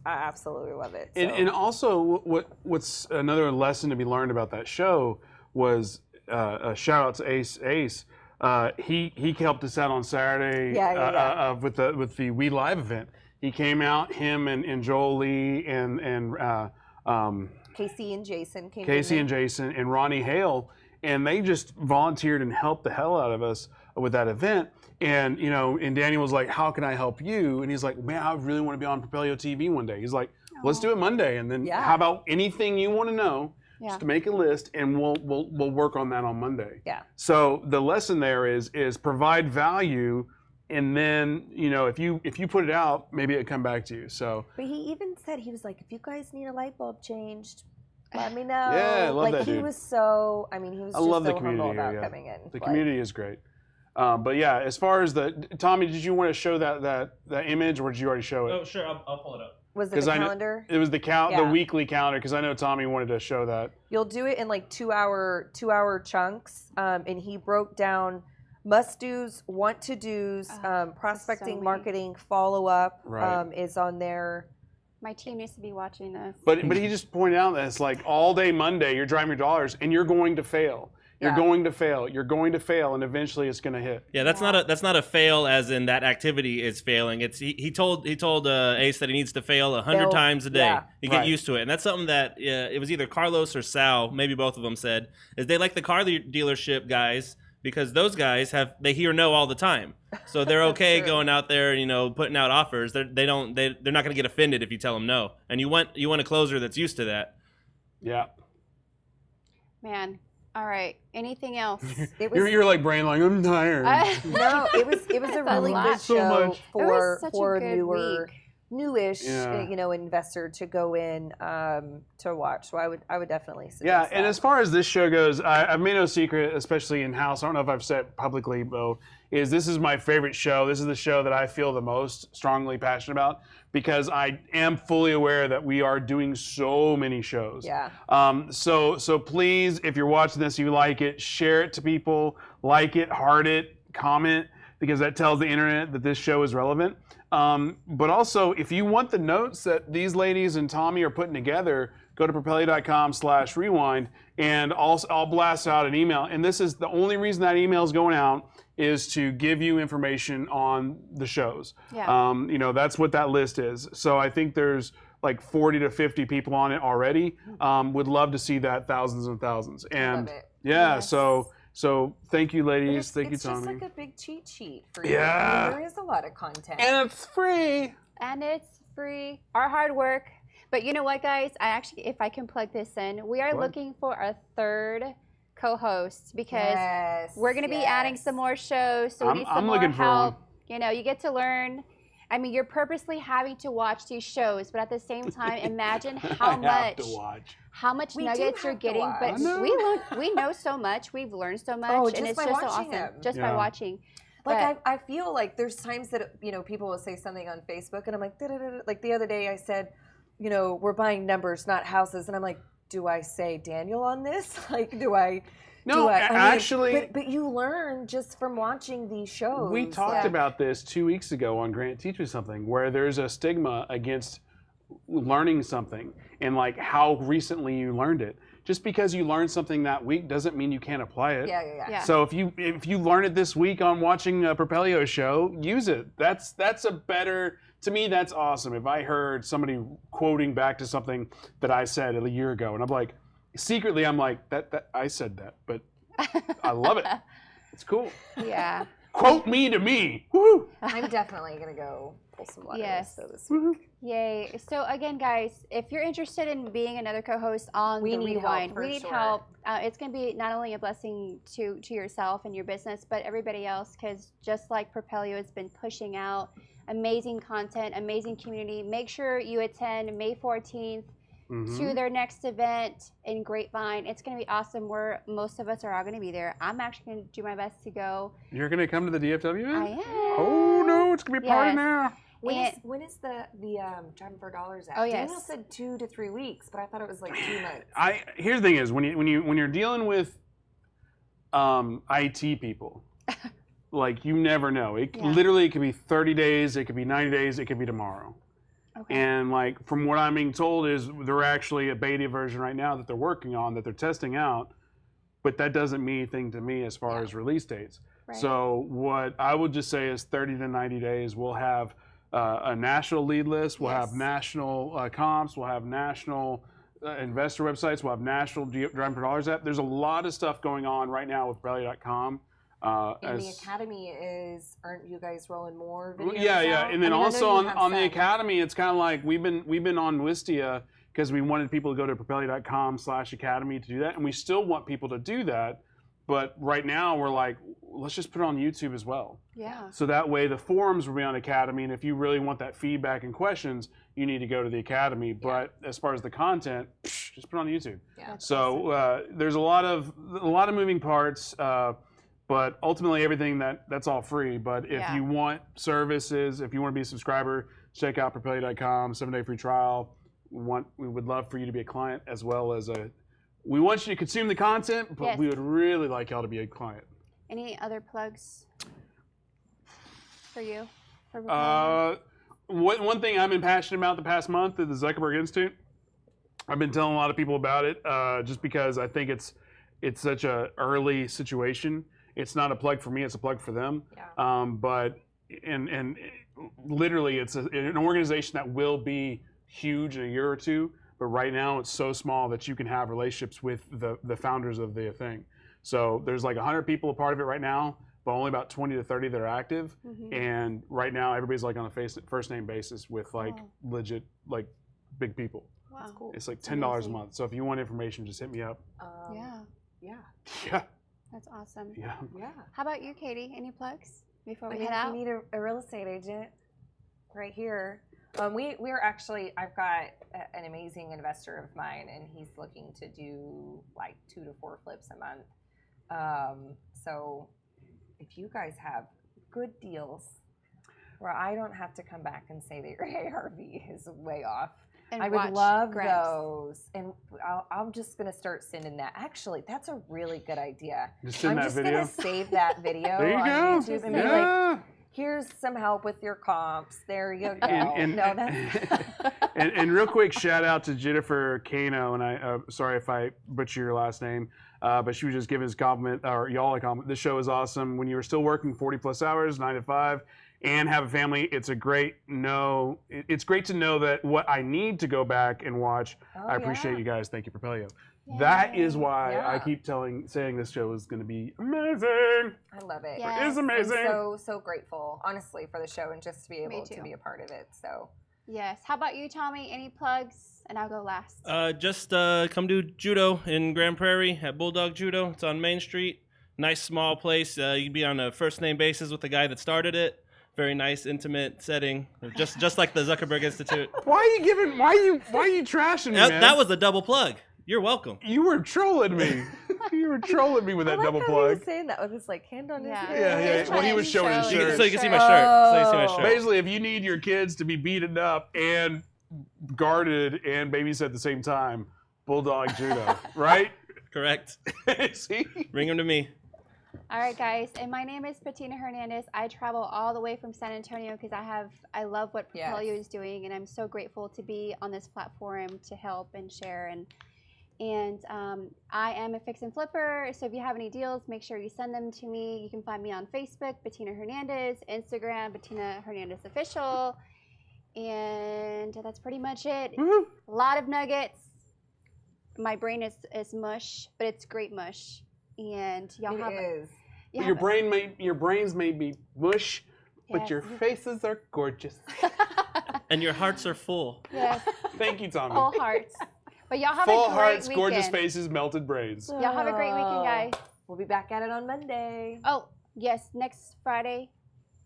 [SPEAKER 4] absolutely love it. So.
[SPEAKER 3] And also, what's another lesson to be learned about that show was a shout out to Ace. He helped us out on Saturday with the We Live event. He came out, him and Joel Lee and
[SPEAKER 4] Casey and Jason
[SPEAKER 3] and Ronnie Hale, and they just volunteered and helped the hell out of us with that event. And and Daniel was like, "How can I help you?" And he's like, "Man, I really want to be on Propelio TV one day." He's like, "Let's do it Monday, and then how about anything you want to know? Just to make a list, and we'll work on that on Monday." Yeah. So the lesson there is provide value, and then if you put it out, maybe it'll come back to you. So.
[SPEAKER 4] But he even said, he was like, "If you guys need a light bulb changed, let me know."
[SPEAKER 3] Yeah, I love that dude.
[SPEAKER 4] He was so. I mean, he was just so humble about coming in.
[SPEAKER 3] The community is great. But yeah, as far as Tommy, did you want to show that image, or did you already show it?
[SPEAKER 2] Oh, sure, I'll pull it up.
[SPEAKER 4] Was it the calendar?
[SPEAKER 3] It was the weekly calendar, because I know Tommy wanted to show that.
[SPEAKER 4] You'll do it in like 2-hour chunks, and he broke down must-dos, want-to-dos, prospecting, marketing, follow-up is on there.
[SPEAKER 1] My team needs to be watching this.
[SPEAKER 3] But he just pointed out that it's like all day Monday, you're driving your dollars, and you're going to fail. You're going to fail. You're going to fail, and eventually it's going to hit.
[SPEAKER 2] Yeah, that's not a fail as in that activity is failing. It's he told Ace that he needs to fail 100 times a day.
[SPEAKER 4] Yeah.
[SPEAKER 2] You get used to it, and that's something that it was either Carlos or Sal, maybe both of them said, is they like the car dealership guys because those guys they hear no all the time, so they're okay going out there, putting out offers. They're not going to get offended if you tell them no, and you want a closer that's used to that.
[SPEAKER 3] Yeah.
[SPEAKER 1] Man. All right. Anything else?
[SPEAKER 3] You're like Brain, like I'm tired.
[SPEAKER 4] No, it was a really good show for newish investor to go in to watch. So I would definitely suggest
[SPEAKER 3] Yeah,
[SPEAKER 4] that.
[SPEAKER 3] and as far as this show goes, I've made no secret, especially in house. I don't know if I've said publicly though, is this is my favorite show. This is the show that I feel the most strongly passionate about because I am fully aware that we are doing so many shows.
[SPEAKER 4] Yeah.
[SPEAKER 3] So please, if you're watching this, you like it, share it to people, like it, heart it, comment, because that tells the internet that this show is relevant. But also, if you want the notes that these ladies and Tommy are putting together, go to propelio.com/rewind, and I'll blast out an email. And this is the only reason that email is going out is to give you information on the shows.
[SPEAKER 1] Yeah.
[SPEAKER 3] That's what that list is. So I think there's like 40 to 50 people on it already. Would love to see that thousands and thousands. And
[SPEAKER 4] love it.
[SPEAKER 3] yeah,
[SPEAKER 4] Yes.
[SPEAKER 3] so thank you, ladies. Thank you,
[SPEAKER 4] It's
[SPEAKER 3] Tommy.
[SPEAKER 4] just like a big cheat sheet for you.
[SPEAKER 3] Yeah.
[SPEAKER 4] There is a lot of content.
[SPEAKER 3] And it's free.
[SPEAKER 1] And it's free. Our hard work. But you know what, guys? If I can plug this in, we are looking for a third co-host because we're going to be adding some more shows. So we need some more help. You get to learn. I mean, you're purposely having to watch these shows, but at the same time, imagine how much nuggets you're getting. But we know so much. We've learned so much, and it's just so awesome just by watching.
[SPEAKER 4] Like I feel like there's times that people will say something on Facebook, and I'm like, da-da-da-da. Like the other day I said, we're buying numbers, not houses, and I'm like, do I say Daniel on this? Like, do I?
[SPEAKER 3] No, actually.
[SPEAKER 4] But you learn just from watching these shows.
[SPEAKER 3] We talked about this 2 weeks ago on Grant Teaches Something, where there's a stigma against learning something and like how recently you learned it. Just because you learned something that week doesn't mean you can't apply it.
[SPEAKER 4] Yeah.
[SPEAKER 3] So if you learn it this week on watching a Propelio show, use it. That's a better. To me, that's awesome. If I heard somebody quoting back to something that I said a year ago, and I'm like, secretly, I'm like, that I said that, but I love it. It's cool.
[SPEAKER 1] Yeah.
[SPEAKER 3] Quote me to me. Woo!
[SPEAKER 4] I'm definitely gonna go pull some water this
[SPEAKER 1] Yes.
[SPEAKER 4] week.
[SPEAKER 1] Yay. So again, guys, if you're interested in being another co-host on The Rewind, we need help. It's going to be not only a blessing to yourself and your business, but everybody else, because just like Propelio has been pushing out amazing content, amazing community, make sure you attend May 14th to their next event in Grapevine. It's going to be awesome. Most of us are all going to be there. I'm actually going to do my best to go.
[SPEAKER 3] You're going to come to the DFW?
[SPEAKER 1] I am.
[SPEAKER 3] Oh, no, it's going to be a party now.
[SPEAKER 4] When is the Driving for Dollars at?
[SPEAKER 1] Oh, yes.
[SPEAKER 4] Daniel said 2 to 3 weeks, but I thought it was like 2 months.
[SPEAKER 3] Here's the thing is when you're dealing with IT people, like you never know. It could be 30 days, it could be 90 days, it could be tomorrow.
[SPEAKER 1] Okay.
[SPEAKER 3] And like from what I'm being told is they're actually a beta version right now that they're working on, that they're testing out, but that doesn't mean anything to me as far as release dates.
[SPEAKER 1] Right.
[SPEAKER 3] So what I would just say is 30 to 90 days we'll have a national lead list, we'll have national comps, we'll have national investor websites, we'll have national Driving for Dollars app. There's a lot of stuff going on right now with Propelio.com.
[SPEAKER 4] And the Academy aren't you guys rolling more videos
[SPEAKER 3] Yeah.
[SPEAKER 4] out?
[SPEAKER 3] And then also on the Academy, it's kind of like we've been on Wistia because we wanted people to go to propelio.com/academy to do that. And we still want people to do that. But right now we're like, let's just put it on YouTube as well.
[SPEAKER 1] Yeah.
[SPEAKER 3] So that way the forums will be on Academy. And if you really want that feedback and questions, you need to go to the Academy. But as far as the content, just put it on YouTube.
[SPEAKER 4] Yeah.
[SPEAKER 3] So there's a lot of moving parts. But ultimately, everything that's all free. But if you want services, if you want to be a subscriber, check out propelio.com, 7-day free trial. We would love for you to be a client as well as we want you to consume the content, but we would really like y'all to be a client.
[SPEAKER 1] Any other plugs for you?
[SPEAKER 3] One thing I've been passionate about the past month is the Zuckerberg Institute. I've been telling a lot of people about it just because I think it's such a early situation. It's not a plug for me; it's a plug for them.
[SPEAKER 4] Yeah.
[SPEAKER 3] But literally, it's an organization that will be huge in a year or two. But right now, it's so small that you can have relationships with the founders of the thing. So there's like 100 people a part of it right now, but only about 20 to 30 that are active. And right now, everybody's like on a first name basis with like legit like big people.
[SPEAKER 1] Wow. That's
[SPEAKER 4] cool.
[SPEAKER 3] It's like $10 a month. So if you want information, just hit me up.
[SPEAKER 1] Yeah.
[SPEAKER 3] Yeah.
[SPEAKER 1] That's awesome.
[SPEAKER 3] Yeah.
[SPEAKER 4] Yeah.
[SPEAKER 1] How about you, Katie? Any plugs before we
[SPEAKER 4] I mean,
[SPEAKER 1] head
[SPEAKER 4] if
[SPEAKER 1] out?
[SPEAKER 4] you need a real estate agent, right here. We're actually, I've got an amazing investor of mine, and he's looking to do like 2 to 4 flips a month. So if you guys have good deals where I don't have to come back and say that your ARV is way off,
[SPEAKER 1] And
[SPEAKER 4] I would
[SPEAKER 1] watch
[SPEAKER 4] love
[SPEAKER 1] Greg's.
[SPEAKER 4] those. And I'm just going to start sending that. Actually, that's a really good idea.
[SPEAKER 3] Just send
[SPEAKER 4] I'm
[SPEAKER 3] that
[SPEAKER 4] just
[SPEAKER 3] video.
[SPEAKER 4] going to save that video
[SPEAKER 3] There you
[SPEAKER 4] on
[SPEAKER 3] go.
[SPEAKER 4] YouTube and be like,
[SPEAKER 3] Yeah.
[SPEAKER 4] here's some help with your comps. There you go.
[SPEAKER 3] And-
[SPEAKER 4] no, that's
[SPEAKER 3] and real quick, shout out to Jennifer Cano, and I sorry if I butcher your last name, but she was just giving us a compliment, or y'all a compliment. This show is awesome. When you were still working 40 plus hours, 9 to 5, and have a family, it's great to know that what I need to go back and watch. I appreciate you guys. Thank you, Propelio. That is why I keep saying this show is going to be amazing.
[SPEAKER 4] I love it.
[SPEAKER 1] Yes.
[SPEAKER 3] It is amazing.
[SPEAKER 4] I'm so grateful, honestly, for the show and just to be able to be a part of it. So
[SPEAKER 1] Yes. How about you, Tommy? Any plugs? And I'll go last.
[SPEAKER 2] Just come do judo in Grand Prairie at Bulldog Judo. It's on Main Street. Nice small place. You'd be on a first name basis with the guy that started it. Very nice, intimate setting, just like the Zuckerberg Institute.
[SPEAKER 3] Why are you trashing me, man?
[SPEAKER 2] That was a double plug. You're welcome.
[SPEAKER 3] You were trolling me. You were trolling me with that double
[SPEAKER 4] He
[SPEAKER 3] plug.
[SPEAKER 4] was saying that with his like hand on his
[SPEAKER 1] Yeah.
[SPEAKER 4] head.
[SPEAKER 3] Yeah. Well, he was showing his shirt.
[SPEAKER 2] So you can see my shirt. So you see my shirt.
[SPEAKER 3] Basically, if you need your kids to be beaten up and guarded and babysat at the same time, Bulldog Judo, right?
[SPEAKER 2] Correct.
[SPEAKER 3] See?
[SPEAKER 2] Bring them to me.
[SPEAKER 1] All right, guys, and my name is Bettina Hernandez. I travel all the way from San Antonio because I love what Propelio is doing, and I'm so grateful to be on this platform to help and share. And I am a fix and flipper, so if you have any deals, make sure you send them to me. You can find me on Facebook, Bettina Hernandez, Instagram, Bettina Hernandez Official, and that's pretty much it.
[SPEAKER 3] Woo-hoo.
[SPEAKER 1] A lot of nuggets. My brain is mush, but it's great mush. And y'all have
[SPEAKER 3] Your brains may be mush, but your faces are gorgeous.
[SPEAKER 2] And your hearts are full.
[SPEAKER 1] Yes,
[SPEAKER 3] Thank you, Tommy.
[SPEAKER 1] full hearts. But y'all have
[SPEAKER 3] Full
[SPEAKER 1] a great
[SPEAKER 3] hearts,
[SPEAKER 1] weekend.
[SPEAKER 3] gorgeous faces, melted brains.
[SPEAKER 1] Y'all have a great weekend, guys.
[SPEAKER 4] We'll be back at it on Monday.
[SPEAKER 1] Oh, yes, next Friday,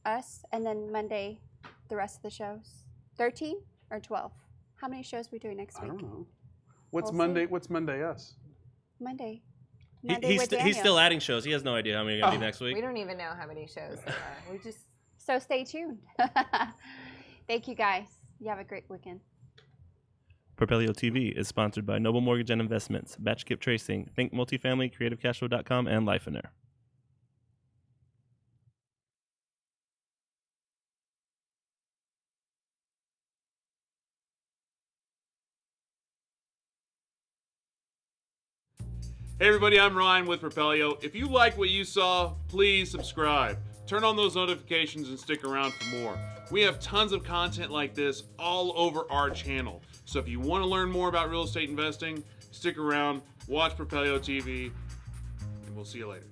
[SPEAKER 1] us, and then Monday, the rest of the shows. 13 or 12? How many shows are we doing next
[SPEAKER 3] I
[SPEAKER 1] week?
[SPEAKER 3] don't know. What's
[SPEAKER 1] We'll
[SPEAKER 3] Monday?
[SPEAKER 1] see.
[SPEAKER 3] What's Monday us?
[SPEAKER 1] Monday.
[SPEAKER 2] He's still adding shows. He has no idea how many are going to be next
[SPEAKER 4] We
[SPEAKER 2] week.
[SPEAKER 4] don't even know how many shows there are. We just
[SPEAKER 1] So stay tuned. Thank you, guys. You have a great weekend.
[SPEAKER 2] Propelio TV is sponsored by Noble Mortgage and Investments, Batch Skip Tracing, Think Multifamily, CreativeCashflow.com, and Lifeonaire.
[SPEAKER 6] Hey everybody, I'm Ryan with Propelio. If you like what you saw, please subscribe. Turn on those notifications and stick around for more. We have tons of content like this all over our channel. So if you want to learn more about real estate investing, stick around, watch Propelio TV, and we'll see you later.